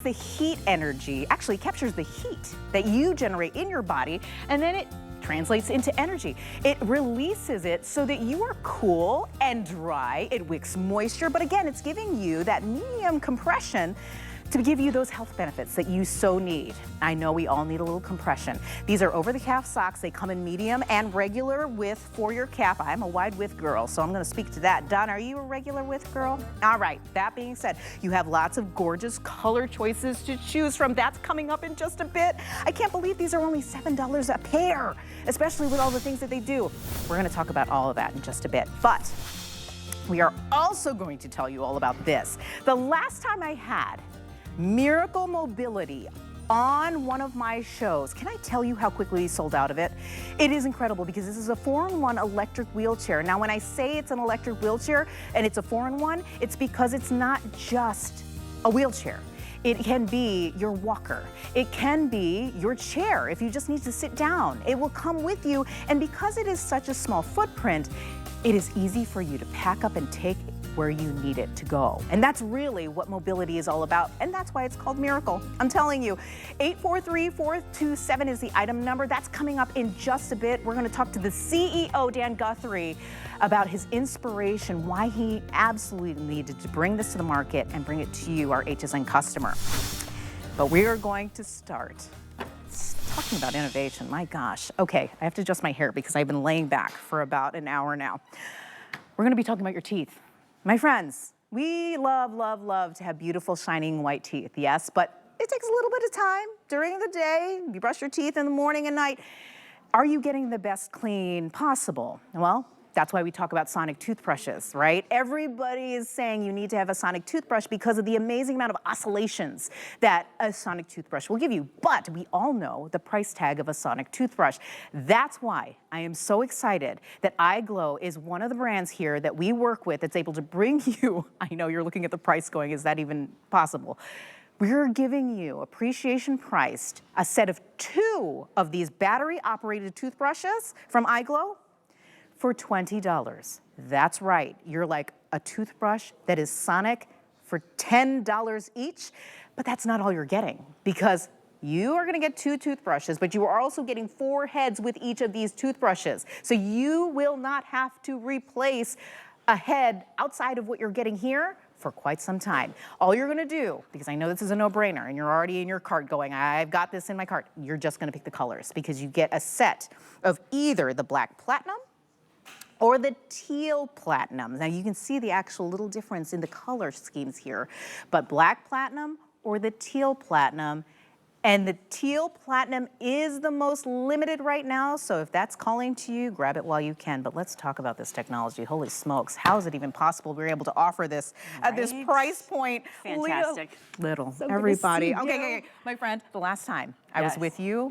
the heat energy, actually captures the heat that you generate in your body, and then it translates into energy. It releases it so that you are cool and dry. It wicks moisture, but again, it's giving you that medium compression to give you those health benefits that you so need. I know we all need a little compression. These are over-the-calf socks. They come in medium and regular width for your calf. I'm a wide width girl, so I'm gonna speak to that. Don, are you a regular width girl? All right, that being said, you have lots of gorgeous color choices to choose from. That's coming up in just a bit. I can't believe these are only $7 a pair, especially with all the things that they do. We're gonna talk about all of that in just a bit, but we are also going to tell you all about this. The last time I had Miracle Mobility on one of my shows. Can I tell you how quickly we sold out of it? It is incredible because this is a 4-in-1 electric wheelchair. Now, when I say it's an electric wheelchair and it's a 4-in-1, it's because it's not just a wheelchair. It can be your walker. It can be your chair if you just need to sit down. It will come with you, and because it is such a small footprint, it is easy for you to pack up and take where you need it to go. And that's really what mobility is all about, and that's why it's called Miracle. I'm telling you, 843-427 is the item number. That's coming up in just a bit. We're gonna talk to the CEO, Dan Guthrie, about his inspiration, why he absolutely needed to bring this to the market and bring it to you, our HSN customer. But we are going to start talking about innovation. My gosh. Okay, I have to adjust my hair because I've been laying back for about an hour now. We're gonna be talking about your teeth. My friends, we love, love, love to have beautiful, shining white teeth, yes, but it takes a little bit of time during the day. You brush your teeth in the morning and night. Are you getting the best clean possible? Well, that's why we talk about sonic toothbrushes, right? Everybody is saying you need to have a sonic toothbrush because of the amazing amount of oscillations that a sonic toothbrush will give you. But we all know the price tag of a sonic toothbrush. That's why I am so excited that iGlow is one of the brands here that we work with that's able to bring you, I know you're looking at the price going, is that even possible? We're giving you appreciation priced a set of 2 of these battery operated toothbrushes from iGlow for $20. That's right. You're like a toothbrush that is sonic for $10 each, but that's not all you're getting because you are gonna get 2 toothbrushes, but you are also getting 4 heads with each of these toothbrushes. So you will not have to replace a head outside of what you're getting here for quite some time. All you're gonna do, because I know this is a no-brainer and you're already in your cart going, I've got this in my cart, you're just gonna pick the colors because you get a set of either the black platinum or the teal platinum. Now you can see the actual little difference in the color schemes here, but black platinum or the teal platinum, and the teal platinum is the most limited right now, so if that's calling to you, grab it while you can. But let's talk about this technology. Holy smokes, how is it even possible we're able to offer this at this price point? Fantastic. Little, So everybody. Okay, my friend, the last time I was with you,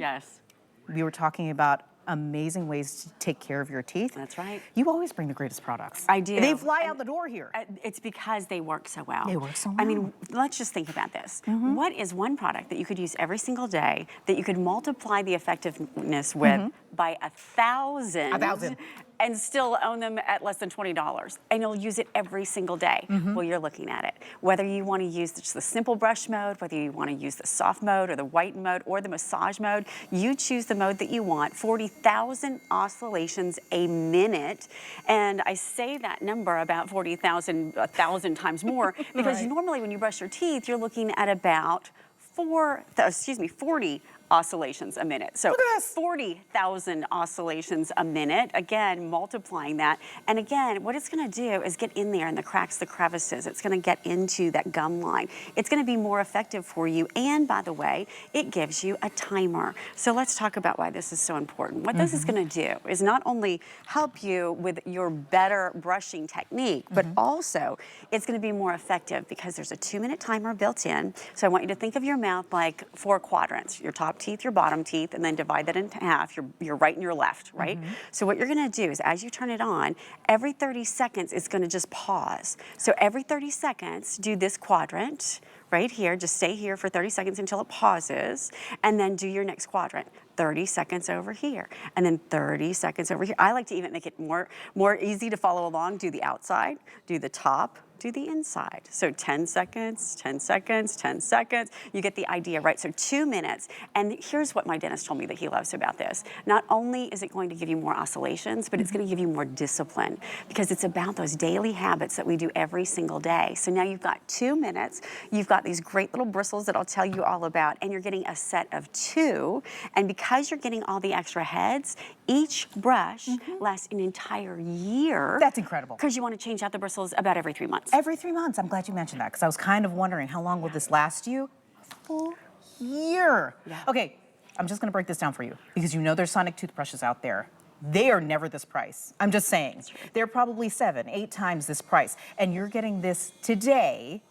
we were talking about amazing ways to take care of your teeth. That's right. You always bring the greatest products. I do. They fly out the door here. It's because they work so well. They work so well. I mean, let's just think about this. What is one product that you could use every single day that you could multiply the effectiveness with by 1,000? 1,000. And still own them at less than $20. And you'll use it every single day while you're looking at it. Whether you want to use just the simple brush mode, whether you want to use the soft mode or the white mode or the massage mode, you choose the mode that you want. 40,000 oscillations a minute. And I say that number about 40,000, 1,000 times more because normally when you brush your teeth, you're looking at about 40 oscillations a minute. So 40,000 oscillations a minute, again, multiplying that. And again, what it's gonna do is get in there in the cracks, the crevices. It's gonna get into that gum line. It's gonna be more effective for you. And by the way, it gives you a timer. So let's talk about why this is so important. What this is gonna do is not only help you with your better brushing technique, but also it's gonna be more effective because there's a 2-minute timer built in. So I want you to think of your mouth like 4 quadrants. Your top teeth, your bottom teeth, and then divide that into half, your right and your left, right? So what you're gonna do is as you turn it on, every 30 seconds it's gonna just pause. So every 30 seconds, do this quadrant right here, just stay here for 30 seconds until it pauses, and then do your next quadrant. 30 seconds over here, and then 30 seconds over here. I like to even make it more easy to follow along. Do the outside, do the top, do the inside. So 10 seconds, 10 seconds, 10 seconds. You get the idea, right? So 2 minutes. And here's what my dentist told me that he loves about this. Not only is it going to give you more oscillations, but it's going to give you more discipline, because it's about those daily habits that we do every single day. So now you've got 2 minutes. You've got these great little bristles that I'll tell you all about, and you're getting a set of 2. And because you're getting all the extra heads, each brush lasts an entire year. That's incredible. Because you want to change out the bristles about every 3 months. Every 3 months. I'm glad you mentioned that, because I was kind of wondering, how long will this last you? A full year. Yeah. Okay, I'm just going to break this down for you, because you know there's Sonic toothbrushes out there. They are never this price. I'm just saying. They're probably 7, 8 times this price. And you're getting this today.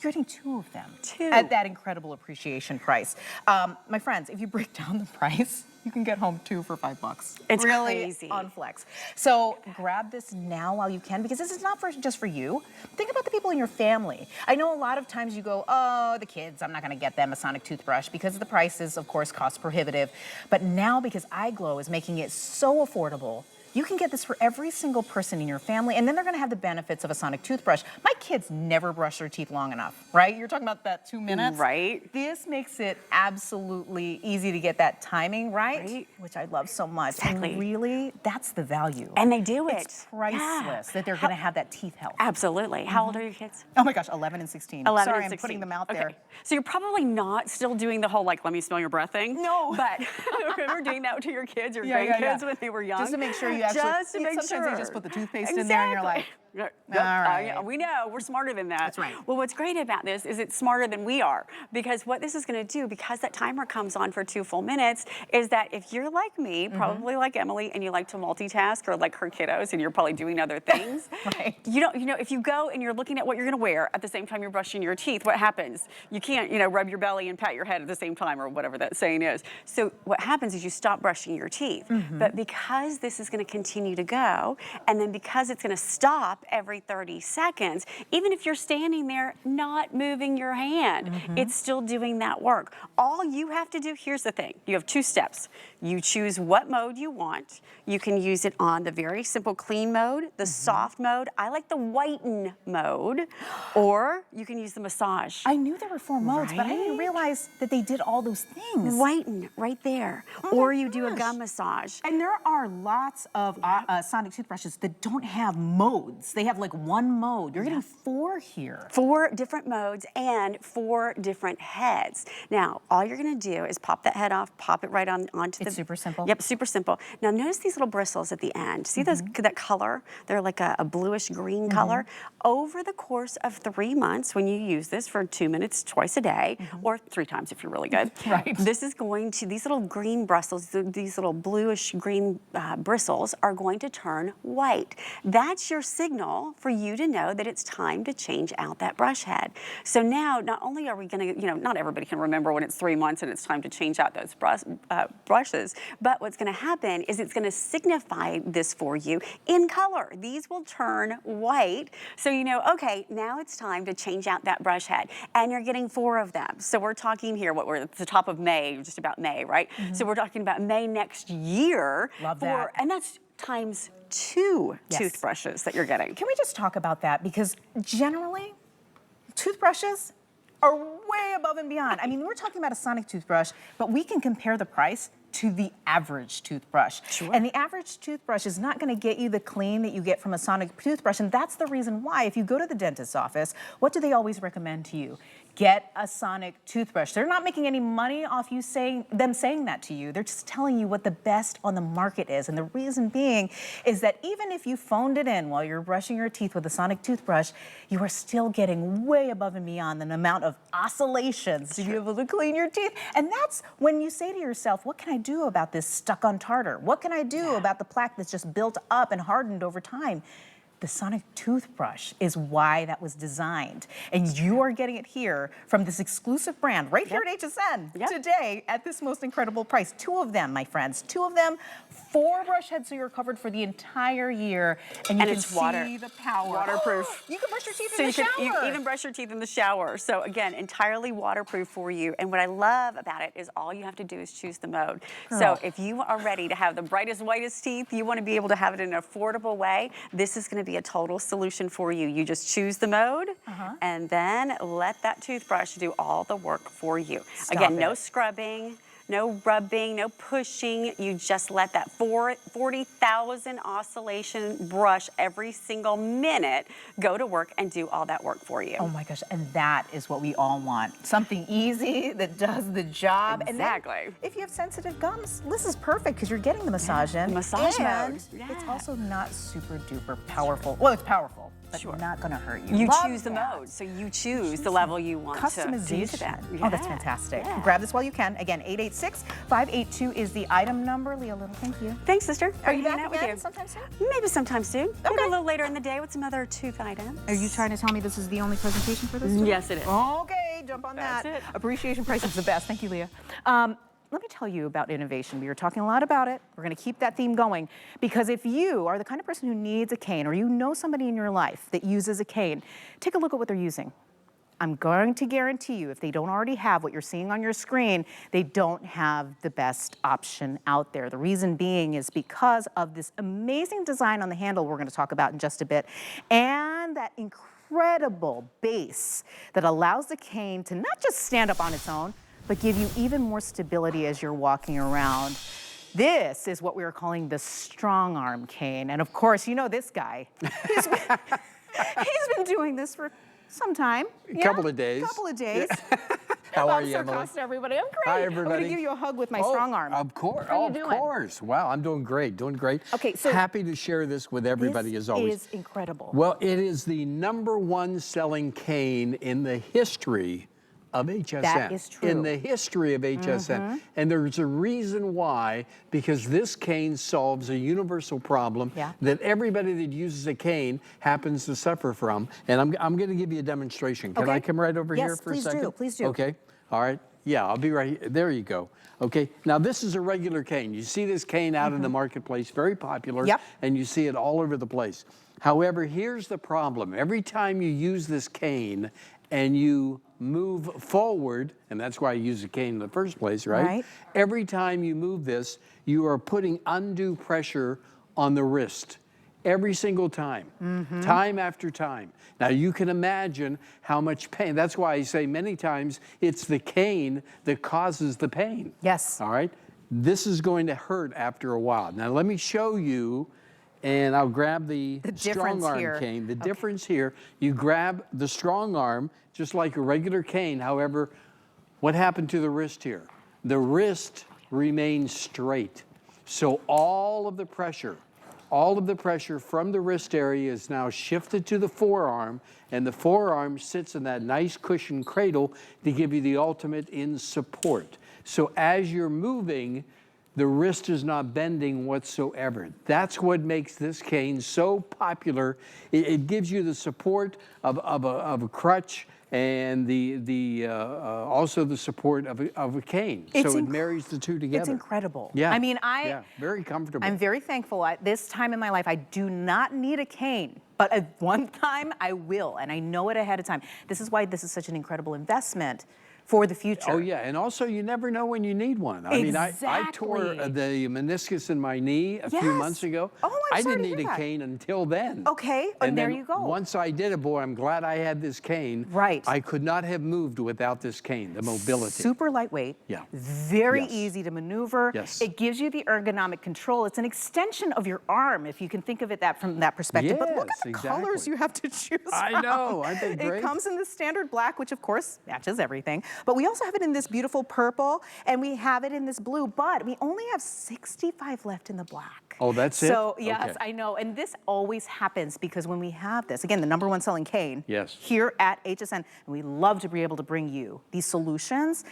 You're getting 2 of them. 2. At that incredible appreciation price. My friends, if you break down the price, you can get home 2 for $5. It's really crazy. On Flex. So grab this now while you can, because this is not just for you. Think about the people in your family. I know a lot of times you go, oh, the kids, I'm not going to get them a Sonic toothbrush, because the price is, of course, cost prohibitive. But now, because iGlow is making it so affordable, you can get this for every single person in your family, and then they're going to have the benefits of a Sonic toothbrush. My kids never brush their teeth long enough, right? You're talking about that 2 minutes? Right. This makes it absolutely easy to get that timing right. Which I love so much. Exactly. And really, that's the value. And they do it. It's priceless that they're going to have that teeth health. Absolutely. How old are your kids? Oh my gosh, 11 and 16. 11 Sorry, and 16. I'm putting them out Okay. there. So you're probably not still doing the whole, like, let me smell your breath thing. No. But remember doing that to your kids, your Yeah, grandkids when they were young? Just to make sure you actually, Just to make sometimes sure. they just put the toothpaste in there and you're like, Yep. all right. We know, we're smarter than that. That's right. Well, what's great about this is it's smarter than we are, because what this is going to do, because that timer comes on for 2 full minutes, is that if you're like me, probably like Emily, and you like to multitask, or like her kiddos, and you're probably doing other things, Right. you know, if you go and you're looking at what you're going to wear at the same time you're brushing your teeth, what happens? You can't, rub your belly and pat your head at the same time, or whatever that saying is. So what happens is you stop brushing your teeth. But because this is going to continue to go, and then because it's going to stop every 30 seconds, even if you're standing there not moving your hand, it's still doing that work. All you have to do, here's the thing, you have 2 steps. You choose what mode you want. You can use it on the very simple clean mode, the soft mode. I like the whiten mode, or you can use the massage. I knew there were 4 modes, but I didn't Right? realize that they did all those things. Whiten right there. Oh Or my you do a gosh. gum massage. And there are lots of Sonic toothbrushes that don't have modes. They have like 1 mode. You're getting 4 here. 4 different modes and 4 different heads. Now, all you're gonna do is pop that head off, pop it right onto the... It's super simple. Yep, super simple. Now, notice these little bristles at the end. See that color? They're like a bluish green color. Over the course of 3 months, when you use this for 2 minutes twice a day, or 3 times if you're really good, Right. this is going to, these little green bristles, these little bluish green bristles are going to turn white. That's your signal for you to know that it's time to change out that brush head. So now, not only are we gonna, not everybody can remember when it's 3 months and it's time to change out those brushes, but what's gonna happen is it's gonna signify this for you in color. These will turn white, so you know, okay, now it's time to change out that brush head. And you're getting 4 of them. So we're talking here, we're at the top of May, just about May, right? So we're talking about May next year. Love that. And that's times 2 Yes. toothbrushes that you're getting. Can we just talk about that? Because generally, toothbrushes are way above and beyond. I mean, we're talking about a Sonic toothbrush, but we can compare the price to the average toothbrush. Sure. And the average toothbrush is not going to get you the clean that you get from a Sonic toothbrush. And that's the reason why, if you go to the dentist's office, what do they always recommend to you? Get a Sonic toothbrush. They're not making any money off you saying that to you. They're just telling you what the best on the market is. And the reason being is that even if you phoned it in while you're brushing your teeth with a Sonic toothbrush, you are still getting way above and beyond the amount of oscillations to be able to clean your teeth. And that's when you say to yourself, what can I do about this stuck-on tartar? What can I do about the plaque that's just built up and hardened over time? The Sonic toothbrush is why that was designed. And you are getting it here from this exclusive brand right here at HSN today at this most incredible price. 2 of them, my friends, 2 of them, 4 brush heads so you're covered for the entire year, and you can it's water. see the power. Waterproof. You can brush your teeth So in the shower. you can even brush your teeth in the shower. So again, entirely waterproof for you. And what I love about it is all you have to do is choose the mode. Girl. So if you are ready to have the brightest, whitest teeth, you want to be able to have it in an affordable way, this is going to be a total solution for you. You just choose the mode and then let that toothbrush do all the work for you. Again, no scrubbing, no rubbing, no pushing. You just let that 40,000 oscillation brush every single minute go to work and do all that work for you. Oh my gosh, and that is what we all want. Something easy that does the job. Exactly. And then if you have sensitive gums, this is perfect because you're getting the massage in. Massage and mode. Yeah. It's also not super duper powerful. Well, it's powerful, but not gonna hurt you. You Love choose the that. mode, so you choose the level you want Customization. to do to that. Oh, that's fantastic. Grab this while you can. Again, 886-582 is the item number. Leah Little, thank you. Thanks, sister. Are you hanging back out with again you sometime soon? Maybe sometime soon. Maybe Okay. a little later in the day with some other tooth items. Are you trying to tell me this is the only presentation for this today? Yes, it is. Okay, jump on That's that. it. Appreciation price is the best. Thank you, Leah. Let me tell you about innovation. We were talking a lot about it. We're going to keep that theme going because if you are the kind of person who needs a cane or you know somebody in your life that uses a cane, take a look at what they're using. I'm going to guarantee you, if they don't already have what you're seeing on your screen, they don't have the best option out there. The reason being is because of this amazing design on the handle we're going to talk about in just a bit, and that incredible base that allows the cane to not just stand up on its own, but give you even more stability as you're walking around. This is what we are calling the strong arm cane. And of course, you know this guy. He's been doing this for some time. A couple of days. Couple of days. How are you, Sir Emily? Costa, everybody. I'm great. Hi, I'm everybody. going to give you a hug with my strong arm. Of course. How you Of doing? course. Wow, I'm doing great. Doing great. Okay, so happy to share this with everybody as always. This is incredible. Well, it is the #1 selling cane in the history of HSN. That is true. In the history of HSN. And there's a reason why, because this cane solves a universal problem that everybody that uses a cane happens to suffer from. And I'm going to give you a demonstration. Can I come right over here for a second? Yes, please do. Okay. All right. Yeah, I'll be right here. There you go. Okay. Now, this is a regular cane. You see this cane out in the marketplace, very popular. Yep. And you see it all over the place. However, here's the problem. Every time you use this cane and you move forward, and that's why I use a cane in the first place, right? Every time you move this, you are putting undue pressure on the wrist. Every single time, time after time. Now you can imagine how much pain. That's why I say many times it's the cane that causes the pain. Yes. All right? This is going to hurt after a while. Now let me show you, and I'll grab the strong arm cane. The difference here, you grab the strong arm just like a regular cane. However, what happened to the wrist here? The wrist remains straight. So all of the pressure from the wrist area is now shifted to the forearm, and the forearm sits in that nice cushioned cradle to give you the ultimate in support. So as you're moving, the wrist is not bending whatsoever. That's what makes this cane so popular. It gives you the support of a crutch and also the support of a cane. So it marries the two together. It's incredible. Yeah. I mean, very comfortable. I'm very thankful. At this time in my life, I do not need a cane. But at one time, I will, and I know it ahead of time. This is why this is such an incredible investment for the future. Oh yeah, and also you never know when you need one. I mean, I tore the meniscus in my knee a few months ago. Oh, I'm sorry I didn't to need hear a that. cane until then. Okay, and there then you go. Once I did it, boy, I'm glad I had this cane. Right. I could not have moved without this cane, the mobility. Super lightweight. Yeah. Very easy to maneuver. Yes. It gives you the ergonomic control. It's an extension of your arm, if you can think of it from that perspective. But look at the colors you have to choose from. I know, aren't they great? It comes in the standard black, which of course matches everything. But we also have it in this beautiful purple, and we have it in this blue, but we only have 65 left in the black. Oh, that's it? So yes, Okay. I know. And this always happens because when we have this, again, the #1 selling cane Yes. here at HSN, and we love to be able to bring you these solutions.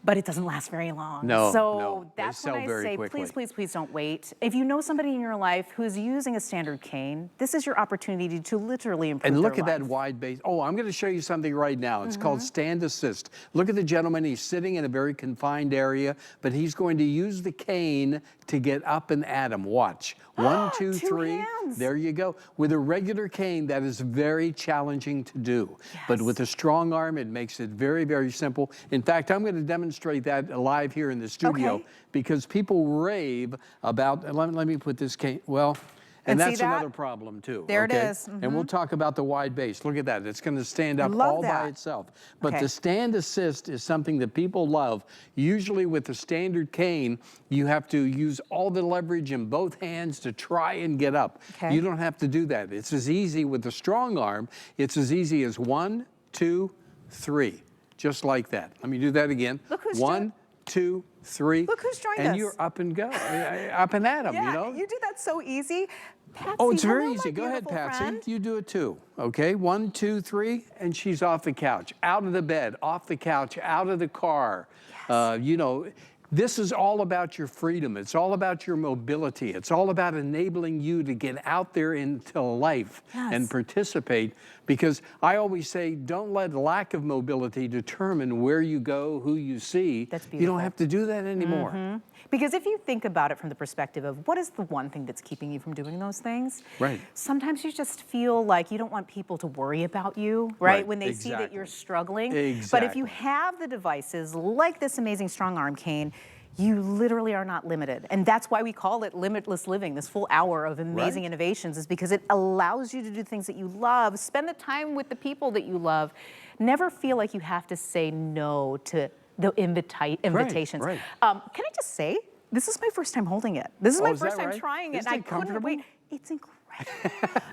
but it doesn't last very long. No, so no, that's they when sell I very say, quickly. please, please, please don't wait. If you know somebody in your life who's using a standard cane, this is your opportunity to literally improve And look their at that life. wide base. Oh, I'm going to show you something right now. It's called stand assist. Look at the gentleman. He's sitting in a very confined area, but he's going to use the cane to get up and at him. Watch. 1, 2, 3. hands. There you go. With a regular cane, that is very challenging to do. But with a strong arm, it makes it very, very simple. In fact, I'm going to demonstrate that live here in the studio because people rave about, let me put this cane, well, and that's another problem too. There it is. And we'll talk about the wide base. Look at that. It's going to stand up Love all by that. itself. But the stand assist is something that people love. Usually with the standard cane, you have to use all the leverage in both hands to try and get up. You don't have to do that. It's as easy with the strong arm. It's as easy as 1, 2, 3. Just like that. Let me do that again. Look who's 1, 2, 3. Look who's joined us. And you're up and go, up and at them, you know? You do that so easy. Patsy, Oh, it's very hello, easy. my Go ahead, beautiful Patsy. friend. You do it too. Okay, 1, 2, 3, and she's off the couch, out of the bed, off the couch, out of the car. You know, this is all about your freedom. It's all about your mobility. It's all about enabling you to get out there into life and participate. Because I always say, don't let lack of mobility determine where you go, who you see. That's beautiful. You don't have to do that anymore. Because if you think about it from the perspective of what is the one thing that's keeping you from doing those things, sometimes you just feel like you don't want people to worry about you, right? When they see that you're struggling. But if you have the devices like this amazing strong arm cane, you literally are not limited. And that's why we call it Limitless Living, this full hour of amazing innovations, is because it allows you to do things that you love, spend the time with the people that you love, never feel like you have to say no to the invitations. Can I just say, this is my first time holding it. This is my first time trying it. Isn't it comfortable? Wait. It's incredible.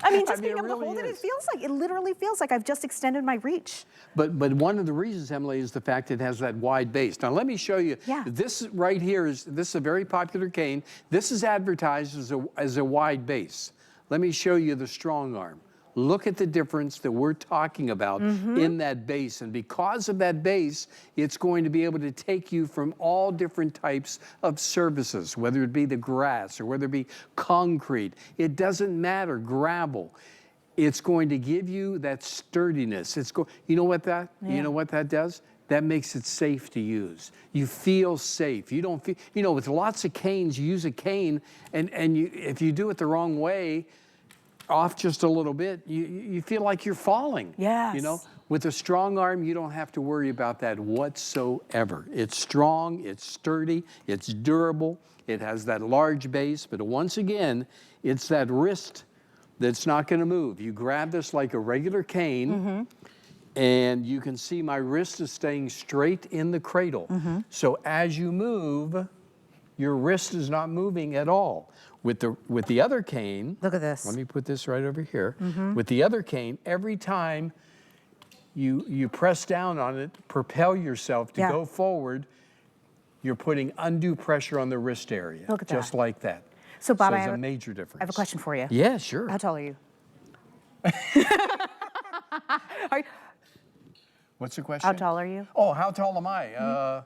I mean, just being able to hold it, it literally feels like I've just extended my reach. But one of the reasons, Emily, is the fact it has that wide base. Now, let me show you. This right here is a very popular cane. This is advertised as a wide base. Let me show you the strong arm. Look at the difference that we're talking about in that base. And because of that base, it's going to be able to take you from all different types of surfaces, whether it be the grass or whether it be concrete. It doesn't matter, gravel. It's going to give you that sturdiness. You know what that does? That makes it safe to use. You feel safe. You don't feel, you know, with lots of canes, you use a cane and if you do it the wrong way, off just a little bit, you feel like you're falling. You know, with a strong arm, you don't have to worry about that whatsoever. It's strong, it's sturdy, it's durable, it has that large base, but once again, it's that wrist that's not going to move. You grab this like a regular cane, and you can see my wrist is staying straight in the cradle. So as you move, your wrist is not moving at all. With the other cane, look at this. Let me put this right over here. With the other cane, every time you press down on it, propel yourself to go forward, you're putting undue pressure on the wrist area. Look at that. Just like that. So, Bob, there's a major difference. I have a question for you. Yeah, sure. How tall are you? What's the question? How tall are you? Oh, how tall am I?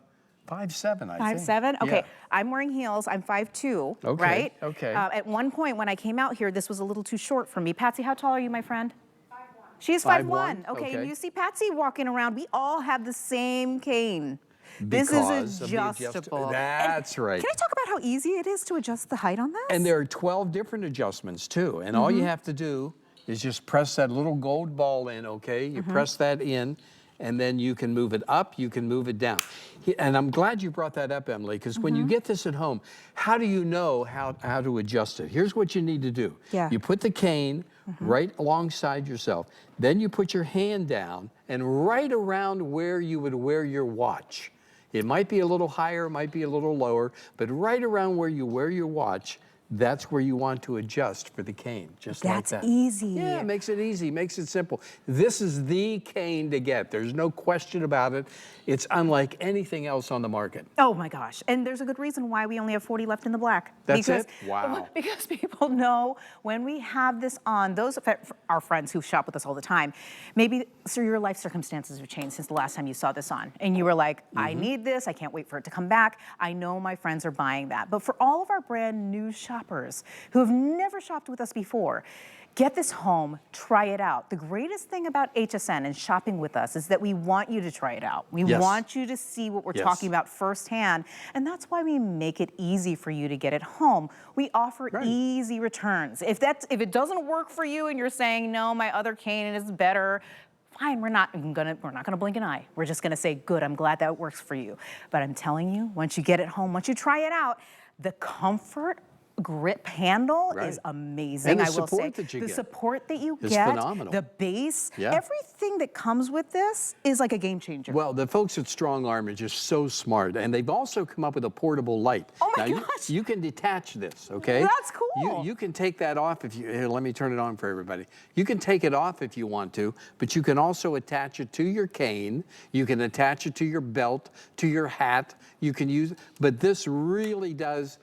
5'7", I think. 5'7"? Okay, I'm wearing heels. I'm 5'2", right? Okay. At one point when I came out here, this was a little too short for me. Patsy, how tall are you, my friend? 5'1". She's 5'1". Okay, and you see Patsy walking around. We all have the same cane. This is adjustable. That's right. Can I talk about how easy it is to adjust the height on this? And there are 12 different adjustments too. And all you have to do is just press that little gold ball in, okay? You press that in, and then you can move it up, you can move it down. And I'm glad you brought that up, Emily, because when you get this at home, how do you know how to adjust it? Here's what you need to do. You put the cane right alongside yourself. Then you put your hand down and right around where you would wear your watch. It might be a little higher, it might be a little lower, but right around where you wear your watch, that's where you want to adjust for the cane, just like that. That's easy. Yeah, it makes it easy, makes it simple. This is the cane to get. There's no question about it. It's unlike anything else on the market. Oh my gosh. And there's a good reason why we only have 40 left in the black. That's it? Wow. Because people know when we have this on, those of our friends who shop with us all the time, maybe your life circumstances have changed since the last time you saw this on. And you were like, I need this, I can't wait for it to come back. I know my friends are buying that. But for all of our brand new shoppers who have never shopped with us before, get this home, try it out. The greatest thing about HSN and shopping with us is that we want you to try it out. We want you to see what we're talking about firsthand, and that's why we make it easy for you to get it home. We offer easy returns. If it doesn't work for you and you're saying, no, my other cane is better, fine, we're not gonna blink an eye. We're just gonna say, good, I'm glad that works for you. But I'm telling you, once you get it home, once you try it out, the comfort grip handle is amazing. And the I will support say that you the get support that you is get, phenomenal. the base, everything that comes with this is like a game changer. Well, the folks at Strong Arm are just so smart, and they've also come up with a portable light. Oh my gosh! You can detach this, okay? That's cool. You can take that off if you. Here, let me turn it on for everybody. You can take it off if you want to, but you can also attach it to your cane. You can attach it to your belt, to your hat. You can use, but this really does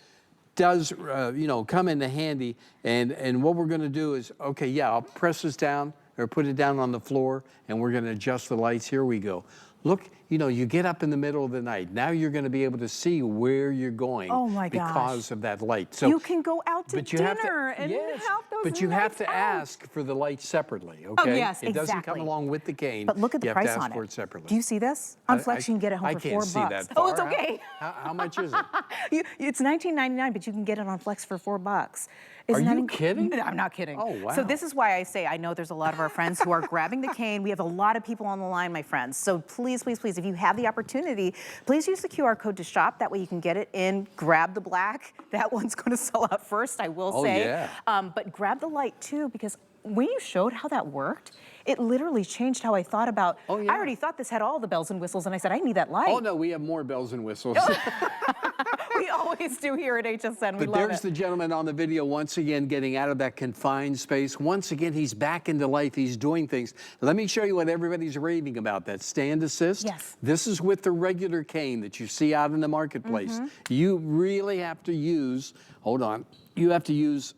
come into handy. And what we're going to do is, okay, yeah, I'll press this down or put it down on the floor, and we're going to adjust the lights. Here we go. Look, you get up in the middle of the night. Now you're going to be able to see where you're going because of that light. So you can go out to dinner and have those but you have to out. ask for the light separately, okay? Oh, yes, it doesn't come along with the cane. But look at the price on it. You have to ask for it separately. Do you see this? On Flex, you can get it home for $4. I can't see that far. Oh, it's okay. How much is it? It's $19.99, but you can get it on Flex for $4. Are you kidding? No, I'm not kidding. Oh, wow. So this is why I say I know there's a lot of our friends who are grabbing the cane. We have a lot of people on the line, my friends. So please, please, please, if you have the opportunity, please use the QR code to shop. That way you can get it in, grab the black. That one's going to sell out first, I will say. Yeah. But grab the light too, because when you showed how that worked, it literally changed how I thought about, I already thought this had all the bells and whistles, and I said, I need that light. Oh, no, we have more bells and whistles. We always do here at HSN. We love it. But there's the gentleman on the video once again getting out of that confined space. Once again, he's back into life. He's doing things. Let me show you what everybody's raving about, that stand assist. Yes. This is with the regular cane that you see out in the marketplace. You really have to use, hold on, you have to use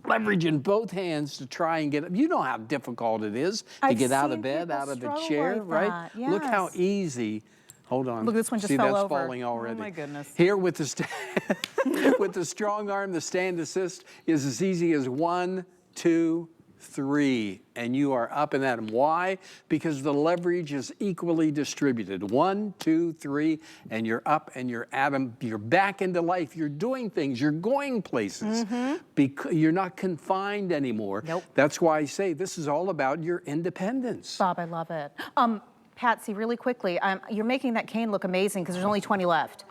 leverage in both hands to try and get it. You know how difficult it is to get out of bed, out of the chair, right? Yes. Look how easy. Hold on. Look, this one just See, fell that's over. falling already. Oh my goodness. Here with the with the Strong Arm, the stand assist is as easy as 1, 2, 3, and you are up and at 'em. Why? Because the leverage is equally distributed. 1, 2, 3, and you're up and you're at 'em. You're back into life. You're doing things. You're going places. Because you're not confined anymore. Nope. That's why I say this is all about your independence. Bob, I love it. Patsy, really quickly, you're making that cane look amazing because there's only 20 left.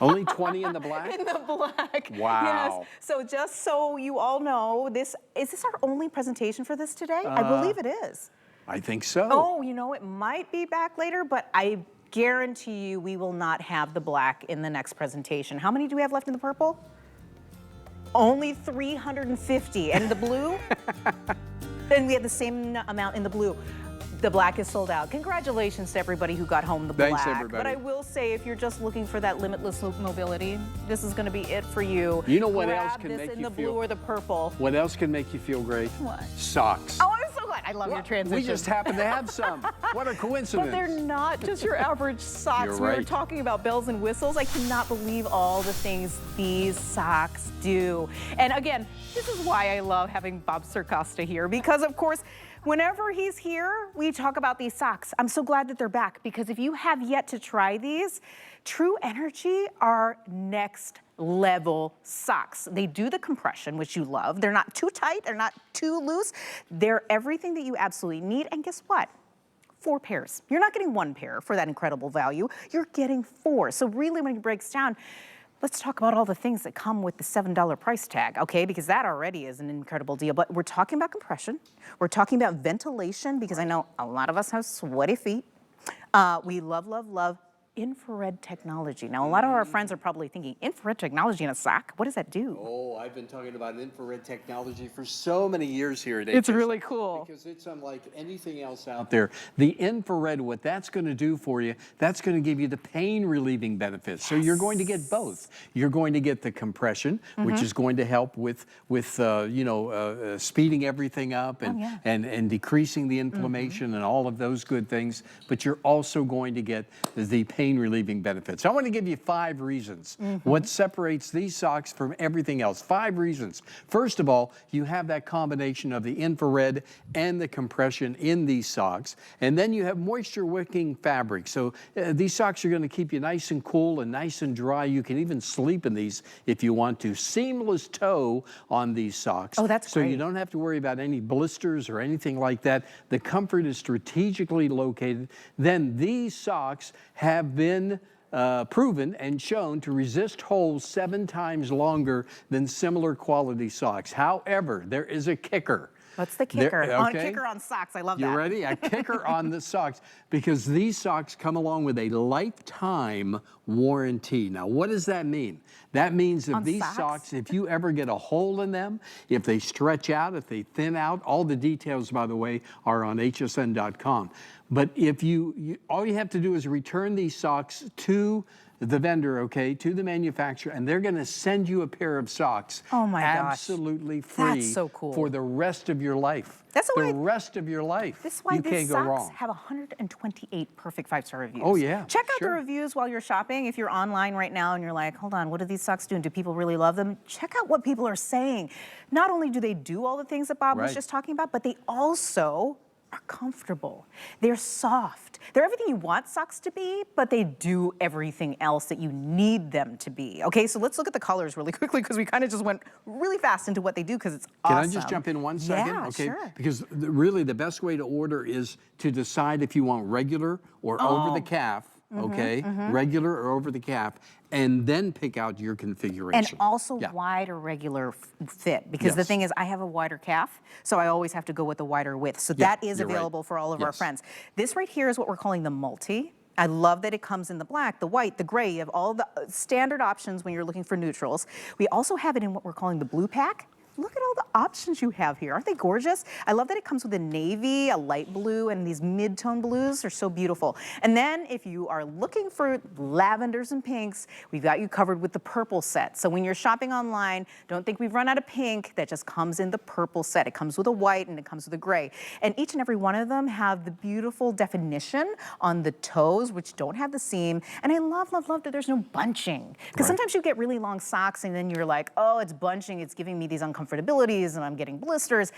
Only 20 in the black? In the black. Wow. Yes. So just so you all know, is this our only presentation for this today? I believe it is. I think so. Oh, it might be back later, but I guarantee you we will not have the black in the next presentation. How many do we have left in the purple? Only 350. And the blue? Then we have the same amount in the blue. The black is sold out. Congratulations to everybody who got home the black. Thanks, everybody. But I will say, if you're just looking for that limitless mobility, this is going to be it for you. You know what Grab else can this make in you the feel? blue or the purple. What else can make you feel great? What? Socks. Oh, I'm so glad. I love your transition. We just happen to have some. What a coincidence. But they're not just your average socks. You're We were right. talking about bells and whistles. I cannot believe all the things these socks do. And again, this is why I love having Bob Circosta here, because of course, whenever he's here, we talk about these socks. I'm so glad that they're back, because if you have yet to try these, True Energy are next level socks. They do the compression, which you love. They're not too tight, they're not too loose. They're everything that you absolutely need. And guess what? 4 pairs. You're not getting 1 pair for that incredible value. You're getting 4. So really, when it breaks down, let's talk about all the things that come with the $7 price tag, okay? Because that already is an incredible deal. But we're talking about compression. We're talking about ventilation, because I know a lot of us have sweaty feet. We love, love, love infrared technology. Now, a lot of our friends are probably thinking, infrared technology in a sock? What does that do? Oh, I've been talking about infrared technology for so many years here at HSN. It's really cool. Because it's unlike anything else out there. The infrared, what that's going to do for you, that's going to give you the pain relieving benefits. So you're going to get both. You're going to get the compression, which is going to help with speeding everything up and decreasing the inflammation and all of those good things. But you're also going to get the pain relieving benefits. I want to give you 5 reasons what separates these socks from everything else. 5 reasons. First of all, you have that combination of the infrared and the compression in these socks. And then you have moisture wicking fabric. So these socks are going to keep you nice and cool and nice and dry. You can even sleep in these if you want to. Seamless toe on these socks. Oh, that's great. So you don't have to worry about any blisters or anything like that. The comfort is strategically located. Then these socks have been proven and shown to resist holes 7 times longer than similar quality socks. However, there is a kicker. What's the kicker? Kicker on socks. I love that. You ready? A kicker on the socks, because these socks come along with a lifetime warranty. Now, what does that mean? That means that these socks, if you ever get a hole in them, if they stretch out, if they thin out, all the details, by the way, are on hsn.com. But if all you have to do is return these socks to the vendor, okay, to the manufacturer, and they're going to send you a pair of socks. Oh my gosh. Absolutely free. That's so cool. For the rest of your life. That's the rest of your life. This is why you these can't go socks wrong. have 128 perfect 5-star reviews. Oh yeah. Check out the reviews while you're shopping. If you're online right now and you're like, hold on, what are these socks doing? Do people really love them? Check out what people are saying. Not only do they do all the things that Bob was just talking about, but they also are comfortable. They're soft. They're everything you want socks to be, but they do everything else that you need them to be. Okay, so let's look at the colors really quickly, because we kind of just went really fast into what they do, because it's awesome. Can I just jump in 1 second? Yeah, okay. Sure. Because really the best way to order is to decide if you want regular or over the calf. Okay, regular or over the calf, and then pick out your configuration. And also wide or regular fit, because the thing is, I have a wider calf, so I always have to go with the wider width. So that is available for all of our friends. This right here is what we're calling the multi. I love that it comes in the black, the white, the gray. You have all the standard options when you're looking for neutrals. We also have it in what we're calling the blue pack. Look at all the options you have here. Aren't they gorgeous? I love that it comes with a navy, a light blue, and these mid-tone blues are so beautiful. And then if you are looking for lavenders and pinks, we've got you covered with the purple set. So when you're shopping online, don't think we've run out of pink. That just comes in the purple set. It comes with a white and it comes with a gray. And each and every one of them have the beautiful definition on the toes, which don't have the seam. And I love, love, love that there's no bunching. Because sometimes you get really long socks and then you're like, oh, it's bunching. It's giving me these uncomfortabilities and I'm getting blisters.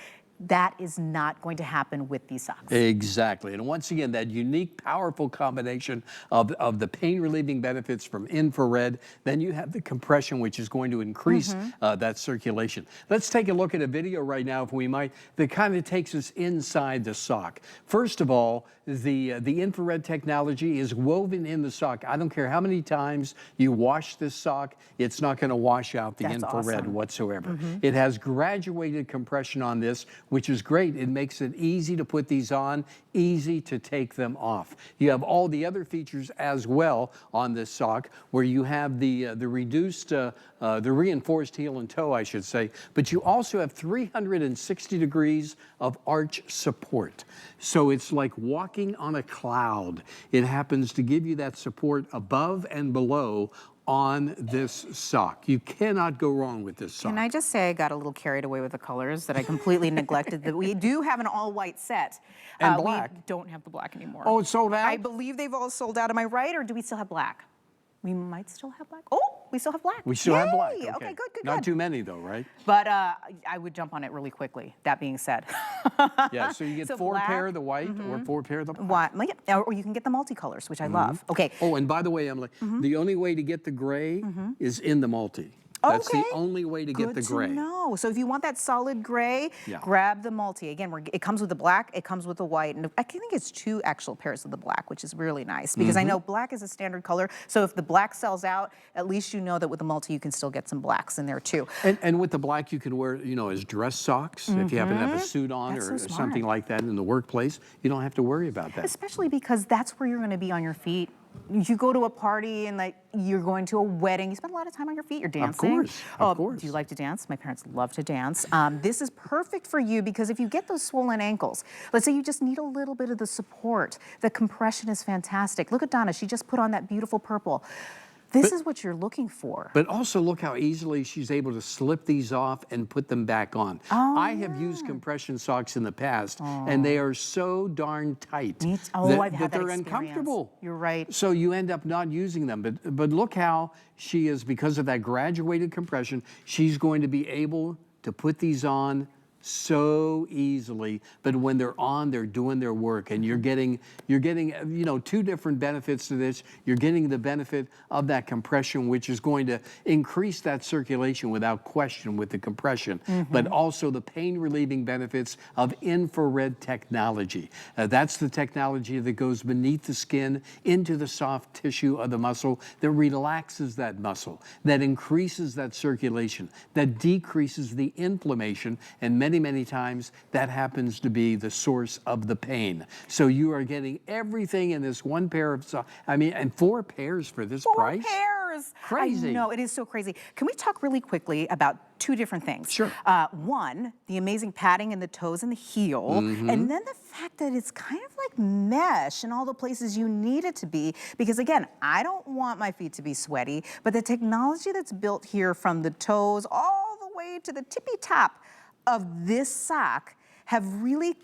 That is not going to happen with these socks. Exactly. And once again, that unique, powerful combination of the pain relieving benefits from infrared, then you have the compression, which is going to increase that circulation. Let's take a look at a video right now, if we might, that kind of takes us inside the sock. First of all, the infrared technology is woven in the sock. I don't care how many times you wash this sock, it's not going to wash out the infrared whatsoever. It has graduated compression on this, which is great. It makes it easy to put these on, easy to take them off. You have all the other features as well on this sock, where you have the reduced, the reinforced heel and toe, I should say, but you also have 360 degrees of arch support. So it's like walking on a cloud. It happens to give you that support above and below on this sock. You cannot go wrong with this sock. Can I just say I got a little carried away with the colors, that I completely neglected that we do have an all-white set. And black. We don't have the black anymore. Oh, it's sold out? I believe they've all sold out. Am I right, or do we still have black? We might still have black. Oh, we still have black. We still have black. Okay, good. Not too many though, right? But I would jump on it really quickly, that being said. Yeah, so you get 4 pair of the white or 4 pair of the White. black. Or you can get the multicolors, which I love. Okay. Oh, and by the way, Emily, the only way to get the gray is in the multi. That's the only way to get the gray. Good to know. So if you want that solid gray, grab the multi. Again, it comes with the black, it comes with the white, and I think it's 2 actual pairs of the black, which is really nice, because I know black is a standard color. So if the black sells out, at least you know that with the multi you can still get some blacks in there too. And with the black you can wear, you know, as dress socks. If you happen to have a suit on or something like that in the workplace, you don't have to worry about that. Especially because that's where you're going to be on your feet you go to a party and like you're going to a wedding, you spend a lot of time on your feet, you're dancing. Of course. Do you like to dance? My parents love to dance. This is perfect for you because if you get those swollen ankles, let's say you just need a little bit of the support, the compression is fantastic. Look at Donna, she just put on that beautiful purple. This is what you're looking for. But also look how easily she's able to slip these off and put them back on. Oh, I have used compression socks in the past, and they are so darn tight I've had that they're experience. uncomfortable. You're right. So you end up not using them. But look how she is, because of that graduated compression, she's going to be able to put these on so easily, but when they're on, they're doing their work, and you're getting two different benefits to this. You're getting the benefit of that compression, which is going to increase that circulation without question with the compression, but also the pain relieving benefits of infrared technology. That's the technology that goes beneath the skin into the soft tissue of the muscle, that relaxes that muscle, that increases that circulation, that decreases the inflammation, and many times that happens to be the source of the pain. So you are getting everything in this one pair of socks. I mean, and 4 pairs for this price? 4 pairs. Crazy. I know, it is so crazy. Can we talk really quickly about 2 different things? Sure. One, the amazing padding in the toes and the heel, and then the fact that it's kind of like mesh in all the places you need it to be, because again, I don't want my feet to be sweaty, but the technology that's built here from the toes all the way to the tippy top of this sock have really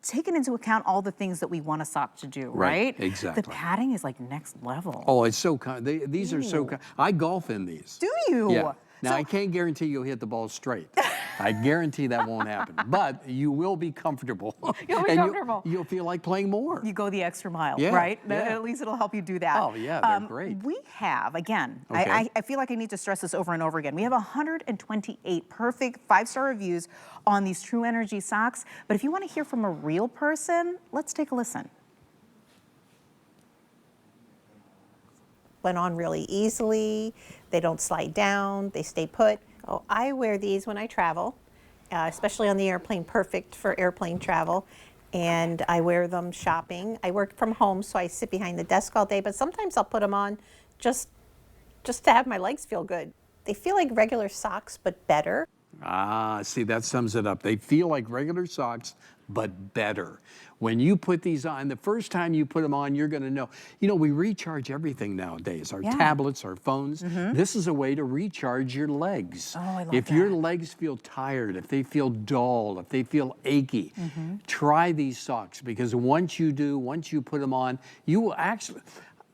taken into account all the things that we want a sock to do, right? Exactly. The padding is like next level. Oh, it's so these are so I golf in these. Do you? Yeah. Now, I can't guarantee you'll hit the ball straight. I guarantee that won't happen. But you will be comfortable. You'll be comfortable. You'll feel like playing more. You go the extra mile, Yeah, right? yeah. At least it'll help you do that. Oh, yeah, they're great. We have, again, Okay. I feel like I need to stress this over and over again. We have 128 perfect 5-star reviews on these True Energy socks. But if you want to hear from a real person, let's take a listen. Went on really easily. They don't slide down. They stay put. Oh, I wear these when I travel, especially on the airplane, perfect for airplane travel. And I wear them shopping. I work from home, so I sit behind the desk all day, but sometimes I'll put them on just to have my legs feel good. They feel like regular socks, but better. Ah, see, that sums it up. They feel like regular socks, but better. When you put these on, the first time you put them on, you're going to know. You know, we recharge everything nowadays, our tablets, our phones. This is a way to recharge your legs. Oh, I love if that. your legs feel tired, if they feel dull, if they feel achy, try these socks, because once you do, once you put them on, you will actually...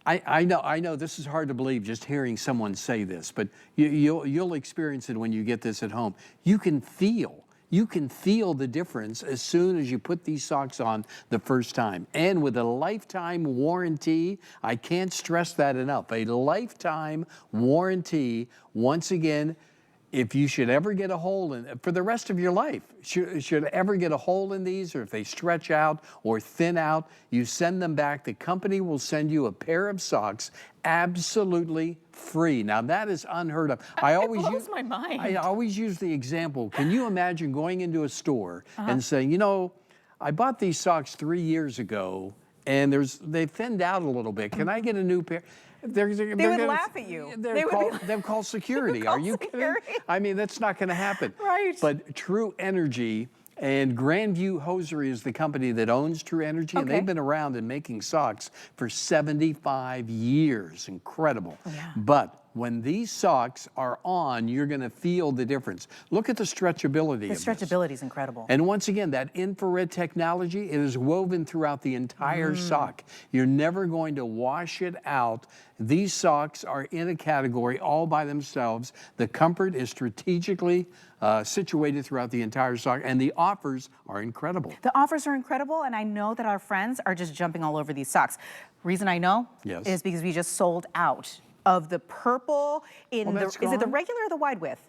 I know this is hard to believe just hearing someone say this, but you'll experience it when you get this at home. You can feel the difference as soon as you put these socks on the first time. And with a lifetime warranty, I can't stress that enough, a lifetime warranty. Once again, if you should ever get a hole in, for the rest of your life, should ever get a hole in these, or if they stretch out or thin out, you send them back. The company will send you a pair of socks absolutely free. Now that is unheard of. It blows my mind. I always use the example. Can you imagine going into a store and saying, you know, I bought these socks 3 years ago and they thinned out a little bit. Can I get a new pair? They would laugh at you. They'll call security. Are you kidding? I mean, that's not going to happen. Right. But True Energy, and Grandview Hosiery is the company that owns True Energy, and they've been around and making socks for 75 years. Incredible. Yeah. But when these socks are on, you're going to feel the difference. Look at the stretchability of this. The stretchability is incredible. And once again, that infrared technology, it is woven throughout the entire sock. You're never going to wash it out. These socks are in a category all by themselves. The comfort is strategically situated throughout the entire sock, and the offers are incredible. The offers are incredible, and I know that our friends are just jumping all over these socks. Reason I know is because we just sold out of the purple in is it the regular or the wide width?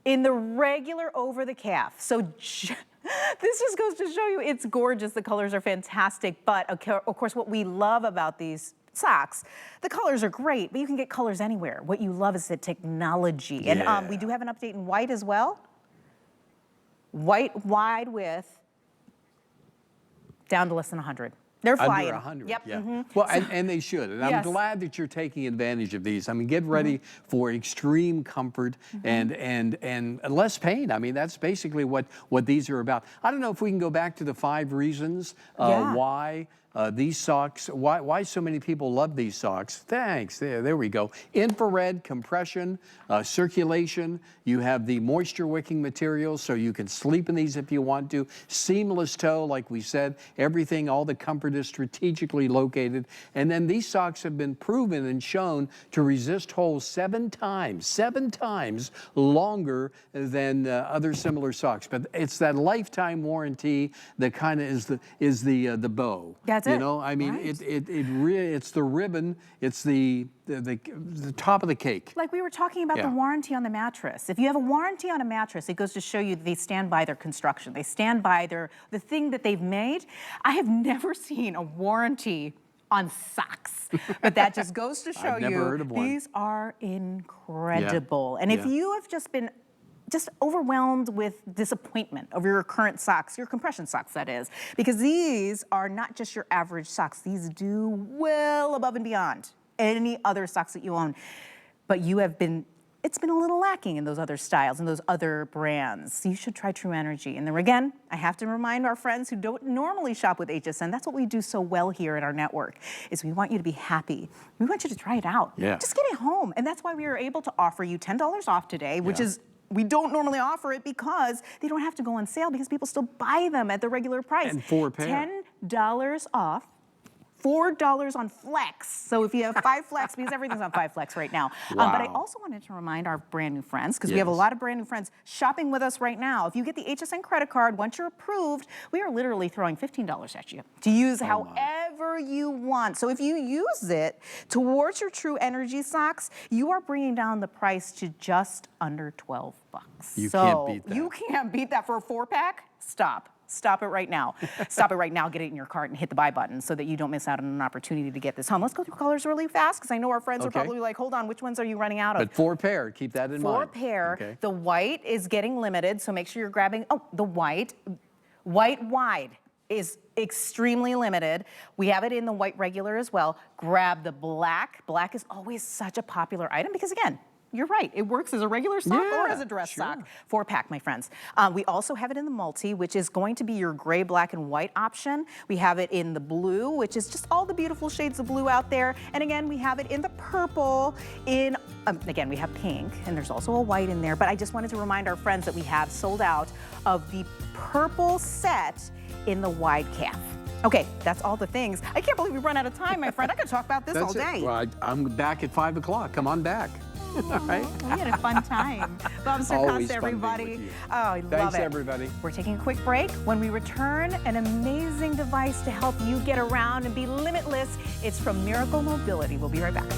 In the regular over the calf. So this just goes to show you it's gorgeous. The colors are fantastic, but of course what we love about these socks, the colors are great, but you can get colors anywhere. What you love is the technology. And we do have an update in white as well. White wide width down to less than 100. They're flying. Under 100, yep. yeah. Well, and they should. And I'm glad that you're taking advantage of these. I mean, get ready for extreme comfort and less pain. I mean, that's basically what these are about. I don't know if we can go back to the 5 reasons why these socks, why so many people love these socks. Thanks, there we go. Infrared, compression, circulation. You have the moisture wicking material, so you can sleep in these if you want to. Seamless toe, like we said, everything, all the comfort is strategically located. And then these socks have been proven and shown to resist holes 7 times longer than other similar socks. But it's that lifetime warranty that kind of is the bow. That's you know, I mean, it's the ribbon, it's the top of the cake. Like we were talking about the warranty on the mattress. If you have a warranty on a mattress, it goes to show you that they stand by their construction. They stand by the thing that they've made. I have never seen a warranty on socks, but that just goes to show I've never heard of one. These are incredible. And if you have just been overwhelmed with disappointment over your current socks, your compression socks that is, because these are not just your average socks. These do well above and beyond any other socks that you own. But it's been a little lacking in those other styles and those other brands. You should try True Energy. And then again, I have to remind our friends who don't normally shop with HSN, that's what we do so well here at our network, is we want you to be happy. We want you to try it out. Yeah. Just get it home. And that's why we are able to offer you $10 off today, which is, we don't normally offer it because they don't have to go on sale because people still buy them at the regular price. And 4 pair. $10 off. $4 on Flex. So if you have 5 Flex, because everything's on 5 Flex right now. Wow. But I also wanted to remind our brand new friends, because we have a lot of brand new friends shopping with us right now. If you get the HSN credit card, once you're approved, we are literally throwing $15 at you to use however you want. So if you use it towards your True Energy socks, you are bringing down the price to just under $12. You can't beat that. You can't beat that for a 4-pack? Stop it right now. Stop it right now, get it in your cart and hit the buy button so that you don't miss out on an opportunity to get this home. Let's go through colors really fast because I know our friends are probably like, hold on, which ones are you running out of? But 4 pair, keep that in mind. 4 pair. Okay. The white is getting limited, so make sure you're grabbing, the white. White wide is extremely limited. We have it in the white regular as well. Grab the black. Black is always such a popular item because again, you're right. It works as a regular sock or as a dress sock. 4-pack, my friends. We also have it in the multi, which is going to be your gray, black, and white option. We have it in the blue, which is just all the beautiful shades of blue out there. And again, we have it in the purple. Again, we have pink, and there's also a white in there. But I just wanted to remind our friends that we have sold out of the purple set in the wide calf. Okay, that's all the things. I can't believe we run out of time, my friend. I could talk about this all day. Well, I'm back at 5 o'clock. Come on back. All right. We had a fun time. Bob Circus, everybody. Oh, I love it. Thanks, everybody. We're taking a quick break. When we return, an amazing device to help you get around and be limitless. It's from Miracle Mobility. We'll be right back.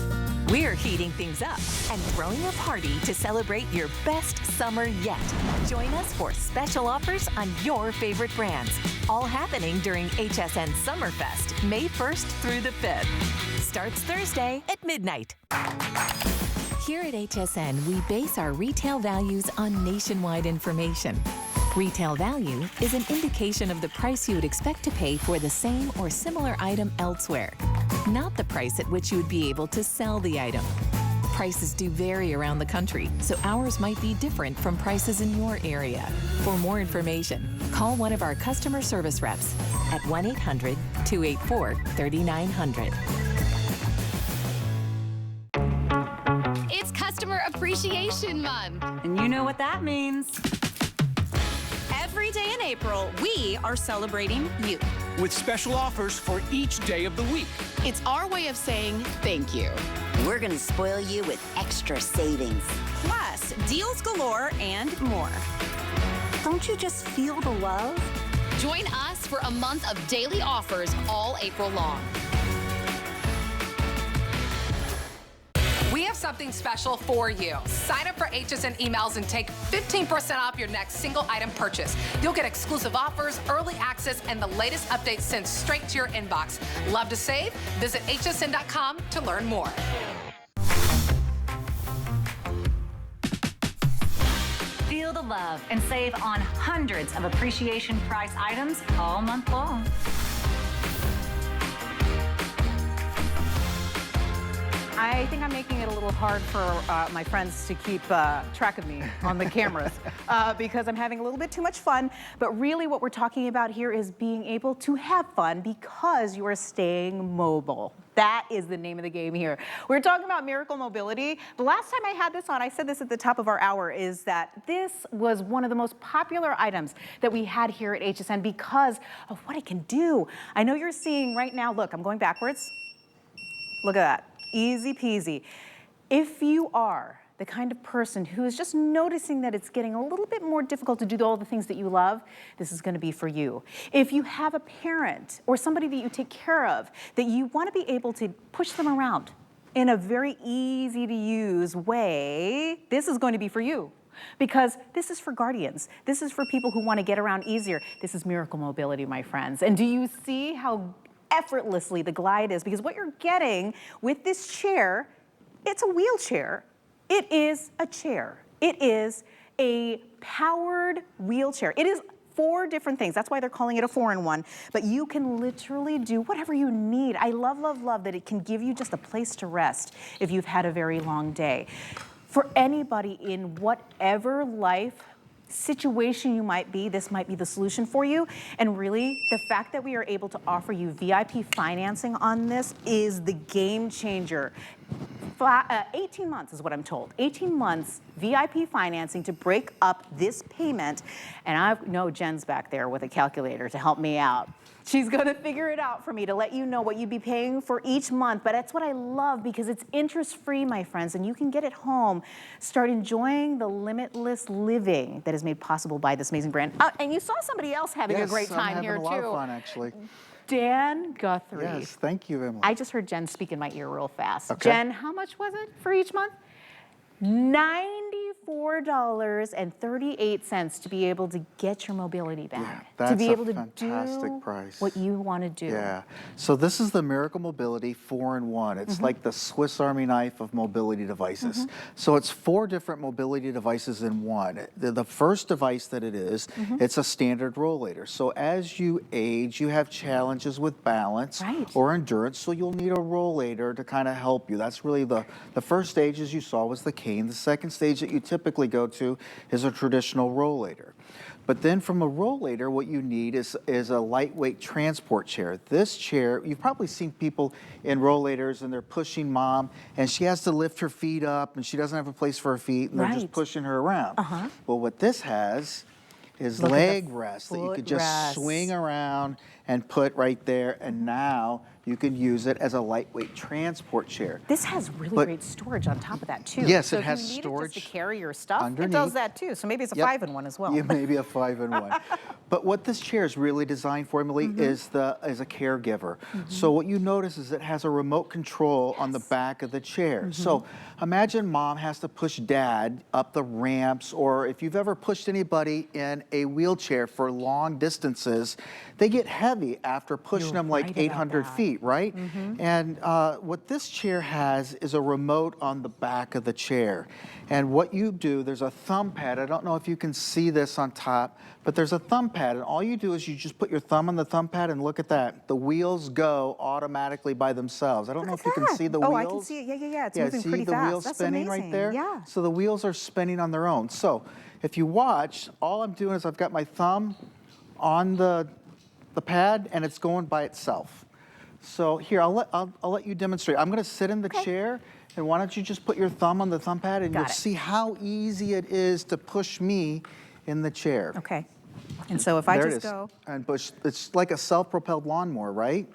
We're heating things up and throwing a party to celebrate your best summer yet. Join us for special offers on your favorite brands. All happening during HSN Summerfest, May 1st through the 5th. Starts Thursday at midnight. Here at HSN, we base our retail values on nationwide information. Retail value is an indication of the price you would expect to pay for the same or similar item elsewhere, not the price at which you would be able to sell the item. Prices do vary around the country, so ours might be different from prices in your area. For more information, call one of our customer service reps at 1-800-284-3900. It's Customer Appreciation Month. And you know what that means. Every day in April, we are celebrating you. With special offers for each day of the week. It's our way of saying thank you. We're going to spoil you with extra savings. Plus, deals galore and more. Don't you just feel the love? Join us for a month of daily offers all April long. We have something special for you. Sign up for HSN emails and take 15% off your next single item purchase. You'll get exclusive offers, early access, and the latest updates sent straight to your inbox. Love to save? Visit hsn.com to learn more. Feel the love and save on hundreds of appreciation price items all month long. I think I'm making it a little hard for my friends to keep track of me on the cameras because I'm having a little bit too much fun. But really what we're talking about here is being able to have fun because you are staying mobile. That is the name of the game here. We're talking about Miracle Mobility. The last time I had this on, I said this at the top of our hour, is that this was one of the most popular items that we had here at HSN because of what it can do. I know you're seeing right now, look, I'm going backwards. Look at that. Easy peasy. If you are the kind of person who is just noticing that it's getting a little bit more difficult to do all the things that you love, this is going to be for you. If you have a parent or somebody that you take care of that you want to be able to push them around in a very easy to use way, this is going to be for you. Because this is for guardians. This is for people who want to get around easier. This is Miracle Mobility, my friends. And do you see how effortlessly the glide is? Because what you're getting with this chair, it's a wheelchair. It is a chair. It is a powered wheelchair. It is 4 different things. That's why they're calling it a 4-in-1. But you can literally do whatever you need. I love, love, love that it can give you just a place to rest if you've had a very long day. For anybody in whatever life situation you might be, this might be the solution for you. And really, the fact that we are able to offer you VIP financing on this is the game changer. 18 months is what I'm told. 18 months VIP financing to break up this payment. And I know Jen's back there with a calculator to help me out. She's going to figure it out for me to let you know what you'd be paying for each month. But that's what I love because it's interest-free, my friends, and you can get it home. Start enjoying the limitless living that is made possible by this amazing brand. And you saw somebody else having a great time here, too. Yes, I'm having a lot of fun, actually. Dan Guthrie. Yes, thank you, Emily. I just heard Jen speak in my ear real fast. Okay. Jen, how much was it for each month? $94.38 to be able to get your mobility back. Yeah, that's to be able to fantastic do price. what you want to do. Yeah. So this is the Miracle Mobility 4-in-1. It's like the Swiss Army knife of mobility devices. So it's 4 different mobility devices in one. The first device that it is, it's a standard rollator. So as you age, you have challenges with balance or endurance, so you'll need a rollator to kind of help you. That's really the first stage, as you saw, was the cane. The second stage that you typically go to is a traditional rollator. But then from a rollator, what you need is a lightweight transport chair. This chair, you've probably seen people in rollators and they're pushing mom and she has to lift her feet up and she doesn't have a place for her feet and they're just pushing her around. Well, what this has is leg rest that you could just swing around and put right there, and now you can use it as a lightweight transport chair. This has really great storage on top of that too. Yes, so it has if you need storage it just to carry your stuff, underneath. it does that too. So maybe it's a 5-in-1 as well. Yeah, maybe a 5-in-1. But what this chair is really designed for, Emily, is a caregiver. So what you notice is it has a remote control on the back of the chair. So imagine mom has to push dad up the ramps, or if you've ever pushed anybody in a wheelchair for long distances, they get heavy after pushing them like 800 feet, right? And what this chair has is a remote on the back of the chair. And what you do, there's a thumb pad. I don't know if you can see this on top, but there's a thumb pad. And all you do is you just put your thumb on the thumb pad and look at that. The wheels go automatically by themselves. I don't know if you can see the wheels. Oh, I can see it. Yeah. It's moving pretty fast. See the wheels spinning right there? Yeah. So the wheels are spinning on their own. So if you watch, all I'm doing is I've got my thumb on the pad and it's going by itself. So here, I'll let you demonstrate. I'm gonna sit in the chair, and why don't you just put your thumb on the thumb pad and you'll see how easy it is to push me in the chair. Okay. And so if I just go. And push, it's like a self-propelled lawnmower, right?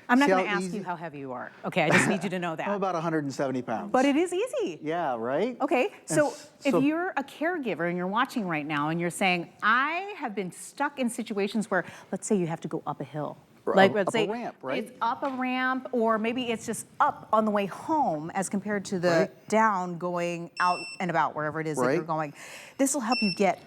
I'm not gonna ask you how heavy you are. Okay, I just need you to know that. I'm about 170 pounds. But it is easy. Yeah, right? Okay, so if you're a caregiver and you're watching right now and you're saying, I have been stuck in situations where, let's say you have to go up a hill. Like, let's say a ramp, right? It's up a ramp, or maybe it's just up on the way home as compared to the down going out and about, wherever it is that you're going. This will help you get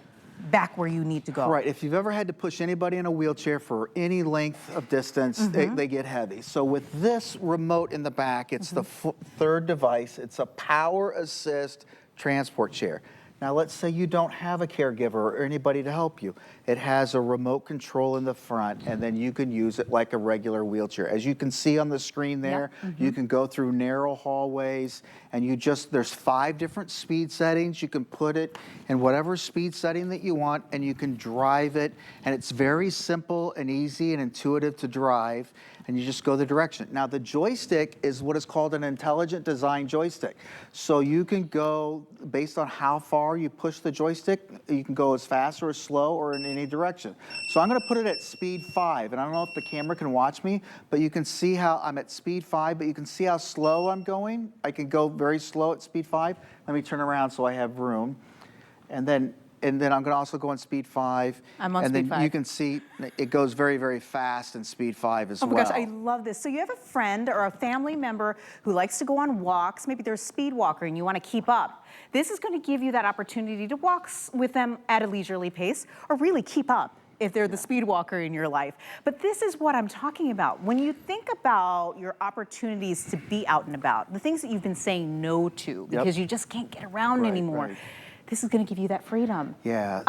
back where you need to go. Right, if you've ever had to push anybody in a wheelchair for any length of distance, they get heavy. So with this remote in the back, it's the third device. It's a power assist transport chair. Now let's say you don't have a caregiver or anybody to help you. It has a remote control in the front, and then you can use it like a regular wheelchair. As you can see on the screen there, you can go through narrow hallways, and there's 5 different speed settings. You can put it in whatever speed setting that you want, and you can drive it, and it's very simple and easy and intuitive to drive, and you just go the direction. Now the joystick is what is called an intelligent design joystick. So you can go, based on how far you push the joystick, you can go as fast or as slow or in any direction. So I'm gonna put it at speed 5, and I don't know if the camera can watch me, but you can see how I'm at speed 5, but you can see how slow I'm going. I can go very slow at speed 5. Let me turn around so I have room. And then I'm gonna also go on speed 5. I'm on and speed then 5. you can see it goes very, very fast in speed 5 as well. Oh my gosh, I love this. So you have a friend or a family member who likes to go on walks. Maybe they're a speed walker and you want to keep up. This is going to give you that opportunity to walk with them at a leisurely pace or really keep up if they're the speed walker in your life. But this is what I'm talking about. When you think about your opportunities to be out and about, the things that you've been saying no to because you just can't get around anymore, this is going to give you that freedom. Yeah.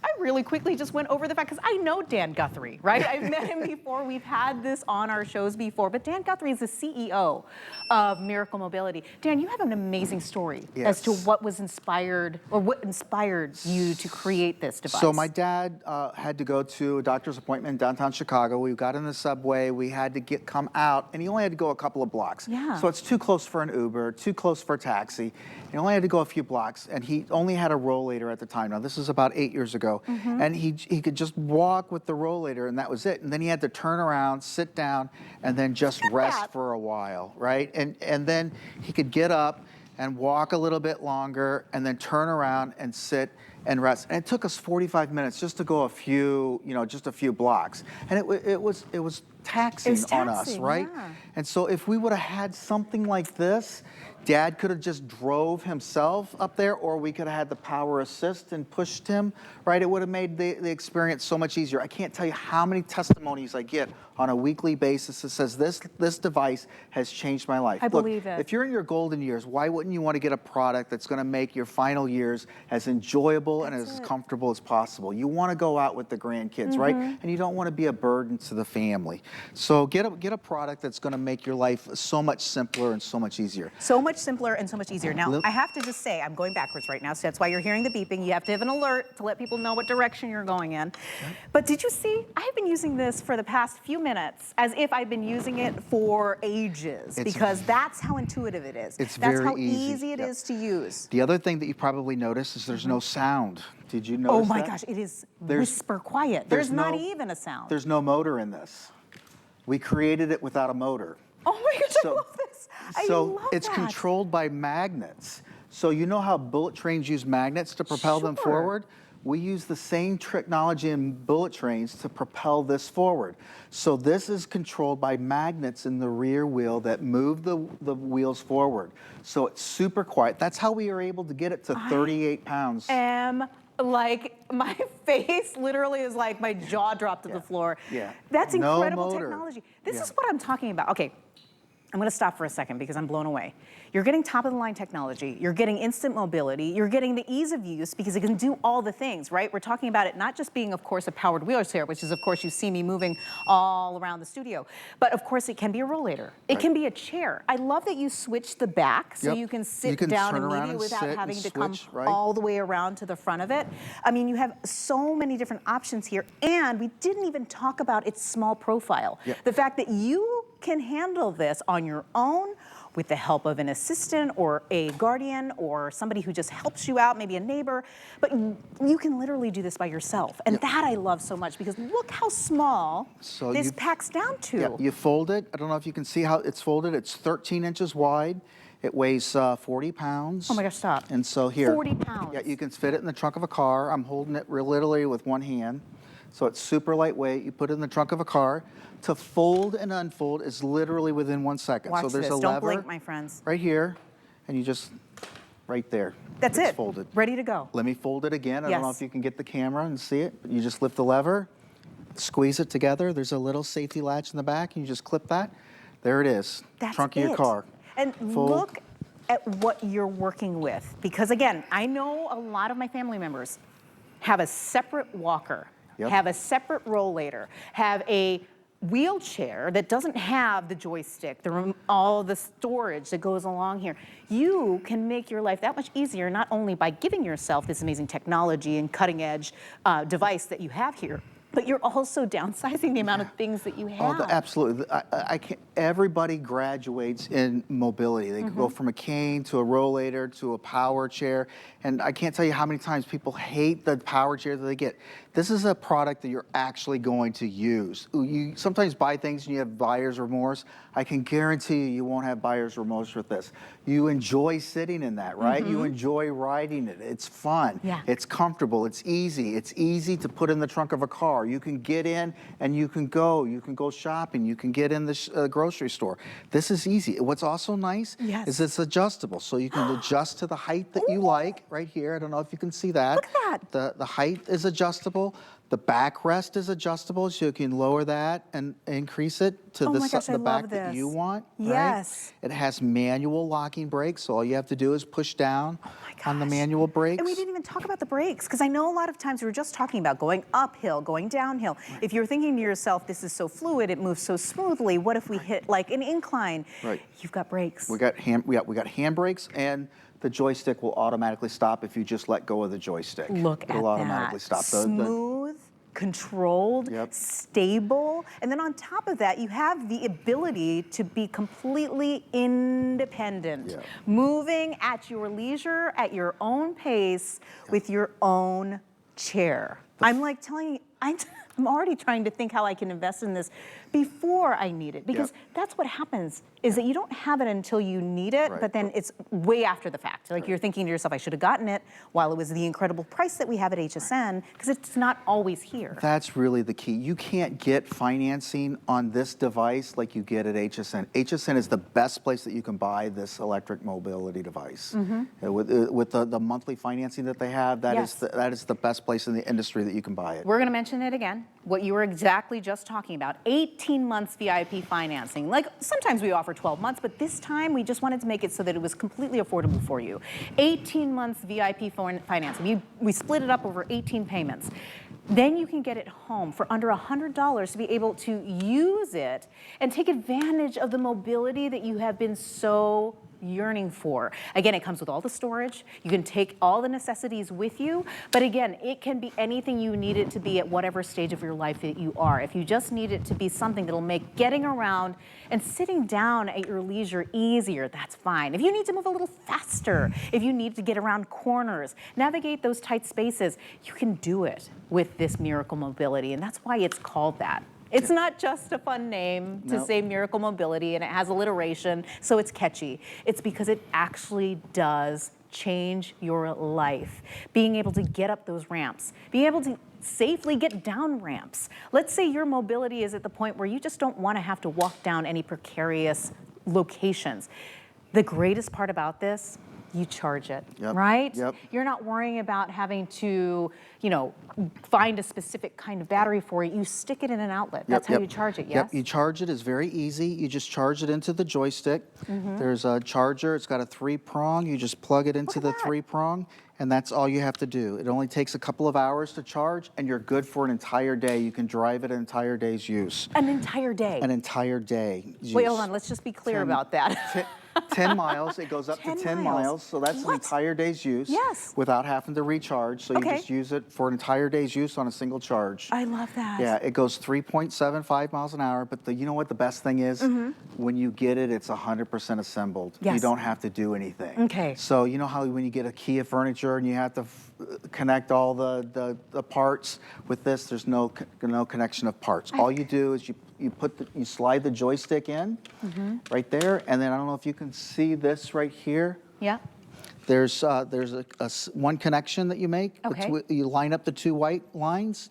I really quickly just went over the fact, because I know Dan Guthrie, right? I've met him before. We've had this on our shows before. But Dan Guthrie is the CEO of Miracle Mobility. Dan, you have an amazing story as to what was inspired, or what inspired you to create this device. So my dad had to go to a doctor's appointment in downtown Chicago. We got in the subway. We had to come out, and he only had to go a couple of blocks. Yeah. So it's too close for an Uber, too close for a taxi. He only had to go a few blocks, and he only had a rollator at the time. Now, this is about 8 years ago. And he could just walk with the rollator, and that was it. And then he had to turn around, sit down, and then just rest for a while, right? And then he could get up and walk a little bit longer, and then turn around and sit and rest. And it took us 45 minutes just to go a few blocks. And it was taxing on us, right? Yeah. And so if we would have had something like this, Dad could have just drove himself up there, or we could have had the power assist and pushed him, right? It would have made the experience so much easier. I can't tell you how many testimonies I get on a weekly basis that says this device has changed my life. I believe it. If you're in your golden years, why wouldn't you want to get a product that's going to make your final years as enjoyable and as comfortable as possible? You want to go out with the grandkids, right? And you don't want to be a burden to the family. So get a product that's going to make your life so much simpler and so much easier. So much simpler and so much easier. Now, I have to just say, I'm going backwards right now, so that's why you're hearing the beeping. You have to have an alert to let people know what direction you're going in. But did you see, I've been using this for the past few minutes as if I've been using it for ages, because that's how intuitive it is. It's that's very how easy it is to use. The other thing that you probably noticed is there's no sound. Did you notice that? Oh my gosh, it is whisper quiet. There's not even a sound. There's no motor in this. We created it without a motor. Oh my gosh, I love this. I love it's that. controlled by magnets. So you know how bullet trains use magnets to propel them forward? We use the same technology in bullet trains to propel this forward. So this is controlled by magnets in the rear wheel that move the wheels forward. So it's super quiet. That's how we are able to get it to 38 pounds. Like, my face literally is like my jaw dropped to the floor. Yeah. That's incredible motor. technology. This is what I'm talking about. Okay, I'm gonna stop for a second because I'm blown away. You're getting top of the line technology, you're getting instant mobility, you're getting the ease of use because it can do all the things, right? We're talking about it not just being, of course, a powered wheelchair, which is, of course, you see me moving all around the studio, but of course it can be a rollator. It can be a chair. I love that you switch the back so you can sit down immediately without having to come all the way around to the front of it. I mean, you have so many different options here, and we didn't even talk about its small profile. The fact that you can handle this on your own with the help of an assistant or a guardian or somebody who just helps you out, maybe a neighbor, but you can literally do this by yourself. And that I love so much because look how small this packs down to. Yeah, you fold it. I don't know if you can see how it's folded. It's 13 inches wide. It weighs 40 pounds. Oh my gosh, stop. And so here. 40 pounds. Yeah, you can fit it in the trunk of a car. I'm holding it literally with one hand. So it's super lightweight. You put it in the trunk of a car. To fold and unfold is literally within 1 second. Watch so there's this. a Don't lever blink, my friends. right here, and you just, right there. That's it's it. Folded. Ready to go. Let me fold it again. I don't know if you can get the camera and see it, but you just lift the lever, squeeze it together. There's a little safety latch in the back, and you just clip that. There it is. That's trunk of your car. And Fold. look at what you're working with. Because again, I know a lot of my family members have a separate walker, have a separate rollator, have a wheelchair that doesn't have the joystick, all the storage that goes along here. You can make your life that much easier, not only by giving yourself this amazing technology and cutting edge device that you have here, but you're also downsizing the amount of things that you have. Oh, absolutely. I can't, everybody graduates in mobility. They go from a cane to a rollator to a power chair. And I can't tell you how many times people hate the power chair that they get. This is a product that you're actually going to use. You sometimes buy things and you have buyer's remorse. I can guarantee you, you won't have buyer's remorse with this. You enjoy sitting in that, right? You enjoy riding it. It's fun. It's comfortable. It's easy. It's easy to put in the trunk of a car. You can get in and you can go. You can go shopping. You can get in the grocery store. This is easy. What's also nice is it's adjustable. So you can adjust to the height that you like right here. I don't know if you can see that. Look at that. The height is adjustable. The backrest is adjustable, so you can lower that and increase it to the back that you want. Yes. Right? It has manual locking brakes, so all you have to do is push down on the manual brakes. And we didn't even talk about the brakes, because I know a lot of times we were just talking about going uphill, going downhill. If you're thinking to yourself, this is so fluid, it moves so smoothly, what if we hit like an incline? You've got brakes. We got hand brakes, and the joystick will automatically stop if you just let go of the joystick. Look at that. It'll automatically stop. Smooth, controlled, stable. And then on top of that, you have the ability to be completely independent, moving at your leisure, at your own pace, with your own chair. I'm like telling you, I'm already trying to think how I can invest in this before I need it, because that's what happens, is that you don't have it until you need it, but then it's way after the fact. Like you're thinking to yourself, I should have gotten it while it was the incredible price that we have at HSN, because it's not always here. That's really the key. You can't get financing on this device like you get at HSN. HSN is the best place that you can buy this electric mobility device. With the monthly financing that they have, that is the best place in the industry that you can buy it. We're going to mention it again, what you were exactly just talking about, 18 months VIP financing. Like sometimes we offer 12 months, but this time we just wanted to make it so that it was completely affordable for you. 18 months VIP financing. We split it up over 18 payments. Then you can get it home for under $100 to be able to use it and take advantage of the mobility that you have been so yearning for. Again, it comes with all the storage. You can take all the necessities with you, but again, it can be anything you need it to be at whatever stage of your life that you are. If you just need it to be something that'll make getting around and sitting down at your leisure easier, that's fine. If you need to move a little faster, if you need to get around corners, navigate those tight spaces, you can do it with this Miracle Mobility, and that's why it's called that. It's not just a fun name to say Miracle Mobility, and it has alliteration, so it's catchy. It's because it actually does change your life. Being able to get up those ramps, being able to safely get down ramps. Let's say your mobility is at the point where you just don't want to have to walk down any precarious locations. The greatest part about this, you charge it, right? You're not worrying about having to, find a specific kind of battery for it. You stick it in an outlet. That's how you charge it, yes? You charge it. It's very easy. You just charge it into the joystick. There's a charger. It's got a 3-prong. You just plug it into the 3-prong, and that's all you have to do. It only takes a couple of hours to charge, and you're good for an entire day. You can drive it an entire day's use. An entire day? An entire day. Wait, hold on. Let's just be clear about that. 10 miles. It goes up to 10 miles. So that's an entire day's use without having to recharge. So you just use it for an entire day's use on a single charge. I love that. Yeah, it goes 3.75 miles an hour. But you know what the best thing is? When you get it, it's 100% assembled. You don't have to do anything. So you know how when you get a Kia furniture and you have to connect all the parts with this, there's no connection of parts. All you do is you slide the joystick in right there, and then I don't know if you can see this right here. There's one connection that you make. You line up the 2 white lines,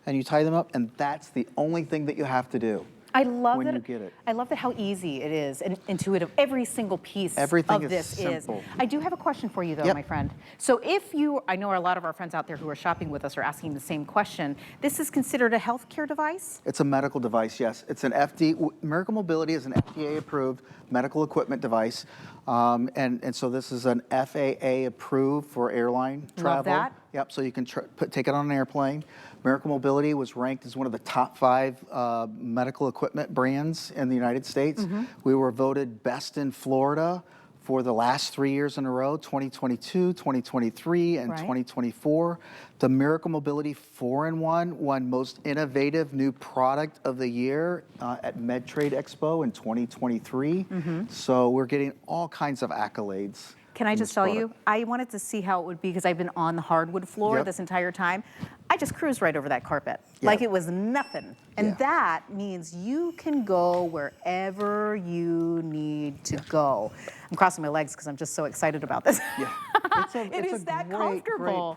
and you tie them up, and that's the only thing that you have to do. I love when that, you get it. I love that how easy it is and intuitive. Every single piece Everything of this simple. I do have a question for you though, Yep. my friend. So if you, I know a lot of our friends out there who are shopping with us are asking the same question. This is considered a healthcare device? It's a medical device, yes. It's an Miracle Mobility is an FDA-approved medical equipment device. And so this is an FAA approved for airline travel. Love that. Yep, so you can take it on an airplane. Miracle Mobility was ranked as one of the top 5 medical equipment brands in the United States. We were voted best in Florida for the last 3 years in a row, 2022, 2023, and 2024. The Miracle Mobility 4-in-1 won Most Innovative New Product of the Year at MedTrade Expo in 2023. So we're getting all kinds of accolades. Can I just tell you, I wanted to see how it would be because I've been on the hardwood floor this entire time. I just cruised right over that carpet like it was nothing. And that means you can go wherever you need to go. I'm crossing my legs because I'm just so excited about this. It's a great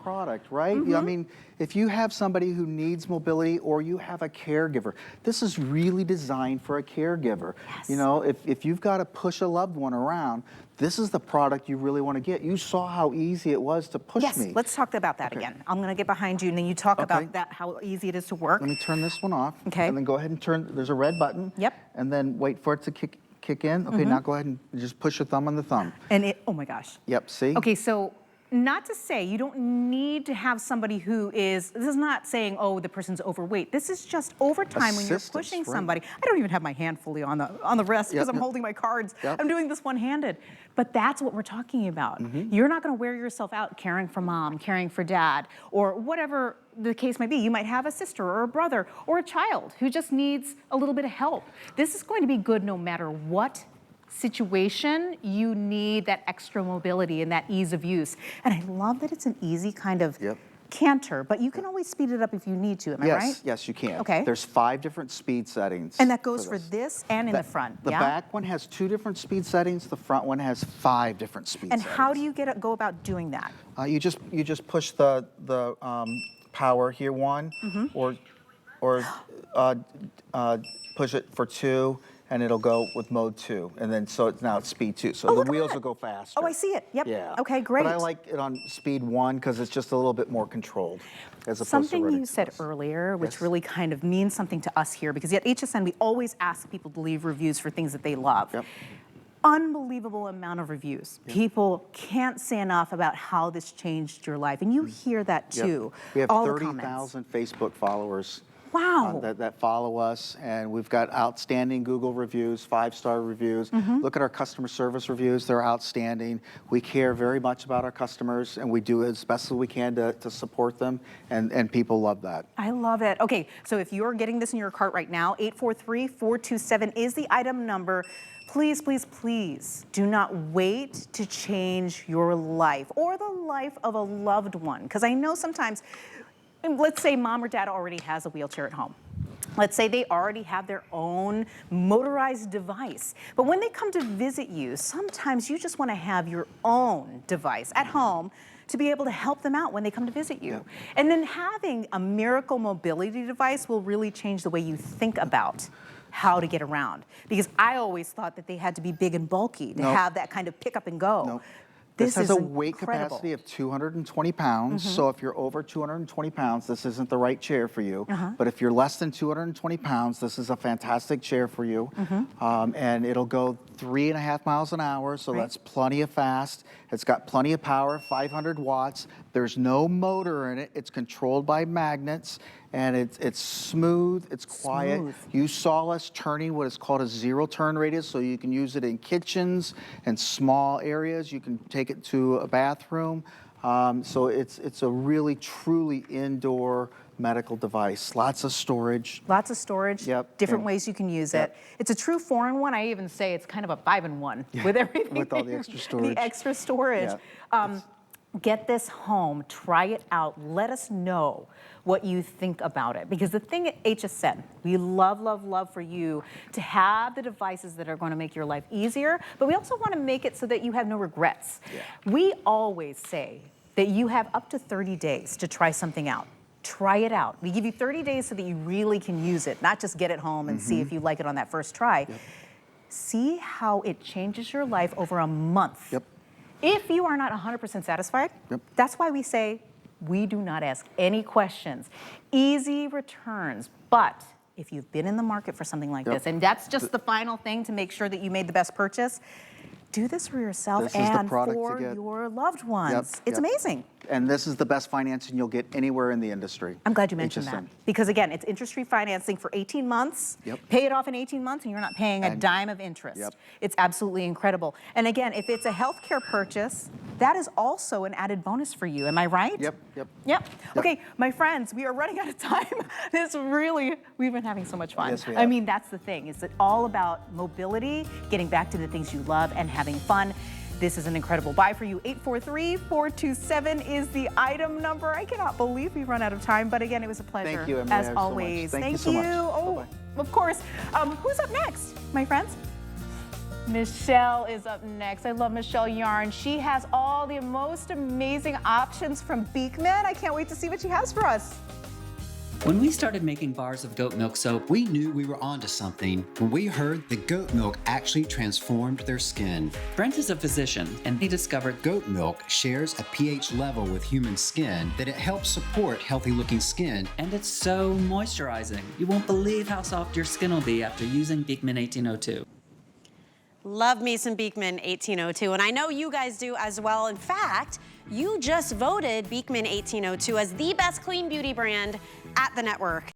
product, right? I mean, if you have somebody who needs mobility or you have a caregiver, this is really designed for a caregiver. You know, if you've got to push a loved one around, this is the product you really want to get. You saw how easy it was to push me. Yes, let's talk about that again. I'm going to get behind you and then you talk about that, how easy it is to work. Let me turn this one off. Okay. And then go ahead and turn, there's a red button. Yep. And then wait for it to kick in. Okay, now go ahead and just push your thumb on the thumb. And it, oh my gosh. Yep, see? Okay, so not to say you don't need to have somebody who is, this is not saying, oh, the person's overweight. This is just over time when you're pushing somebody. I don't even have my hand fully on the wrist because I'm holding my cards. I'm doing this one-handed. But that's what we're talking about. You're not gonna wear yourself out caring for mom, caring for dad, or whatever the case might be. You might have a sister or a brother or a child who just needs a little bit of help. This is going to be good no matter what situation you need that extra mobility and that ease of use. And I love that it's an easy kind of canter, but you can always speed it up if you need to, am I right? Yes, you can. Okay. There's 5 different speed settings. And that goes for this and in the front, The back one has 2 different speed settings. The front one has 5 different speed settings. And how do you go about doing that? You just push the power here 1, or push it for 2. And it'll go with mode 2, and then so now it's speed 2. So the wheels will go faster. Oh, I see it. Yep. Yeah. Okay, great. But I like it on speed 1 because it's just a little bit more controlled, as opposed something to you said earlier, which really kind of means something to us here, because at HSN we always ask people to leave reviews for things that they love. Unbelievable amount of reviews. People can't say enough about how this changed your life, and you hear that too. We have all 30,000 Facebook followers. Wow. That follow us, and we've got outstanding Google reviews, 5-star reviews. Look at our customer service reviews, they're outstanding. We care very much about our customers, and we do as best as we can to support them, and people love that. I love it. Okay, so if you're getting this in your cart right now, 843-427 is the item number. Please, please, please do not wait to change your life or the life of a loved one, because I know sometimes, let's say mom or dad already has a wheelchair at home. Let's say they already have their own motorized device. But when they come to visit you, sometimes you just want to have your own device at home to be able to help them out when they come to visit you. And then having a Miracle Mobility device will really change the way you think about how to get around. Because I always thought that they had to be big and bulky to have that kind of pick up and go. This has a weight capacity of 220 pounds, so if you're over 220 pounds, this isn't the right chair for you. But if you're less than 220 pounds, this is a fantastic chair for you. And it'll go 3.5 miles an hour, so that's plenty of fast. It's got plenty of power, 500 watts. There's no motor in it. It's controlled by magnets, and it's smooth, it's quiet. You saw us turning what is called a 0-turn radius, so you can use it in kitchens and small areas. You can take it to a bathroom. So it's a really, truly indoor medical device. Lots of storage. Lots of storage, different ways you can use it. It's a true 4-in-1. I even say it's kind of a 5-in-1 with everything. With all the extra storage. The extra storage. Get this home, try it out, let us know what you think about it. Because the thing at HSN, we love, love, love for you to have the devices that are going to make your life easier, but we also want to make it so that you have no regrets. We always say that you have up to 30 days to try something out. Try it out. We give you 30 days so that you really can use it, not just get it home and see if you like it on that first try. See how it changes your life over a month. If you are not 100% satisfied, that's why we say we do not ask any questions. Easy returns, but if you've been in the market for something like this, and that's just the final thing to make sure that you made the best purchase, do this for yourself and for your loved ones. It's amazing. And this is the best financing you'll get anywhere in the industry. I'm glad you mentioned that. Because again, it's interest-free financing for 18 months. Pay it off in 18 months and you're not paying a dime of interest. It's absolutely incredible. And again, if it's a healthcare purchase, that is also an added bonus for you. Am I right? Yep. Okay, my friends, we are running out of time. We've been having so much fun. Yes, we have. I mean, that's the thing. It's all about mobility, getting back to the things you love and having fun. This is an incredible buy for you. 843-427 is the item number. I cannot believe we've run out of time, but again, it was a pleasure. Thank you, Emily, as always. So much. Thank you so much. Oh, of course. Who's up next, my friends? Michelle is up next. I love Michelle Yarn. She has all the most amazing options from Beekman. I can't wait to see what she has for us. When we started making bars of goat milk soap, we knew we were onto something when we heard that goat milk actually transformed their skin. Brent is a physician, and he discovered goat milk shares a pH level with human skin that it helps support healthy-looking skin. And it's so moisturizing. You won't believe how soft your skin will be after using Beekman 1802. Love me some Beekman 1802, and I know you guys do as well. In fact, you just voted Beekman 1802 as the best clean beauty brand at the network.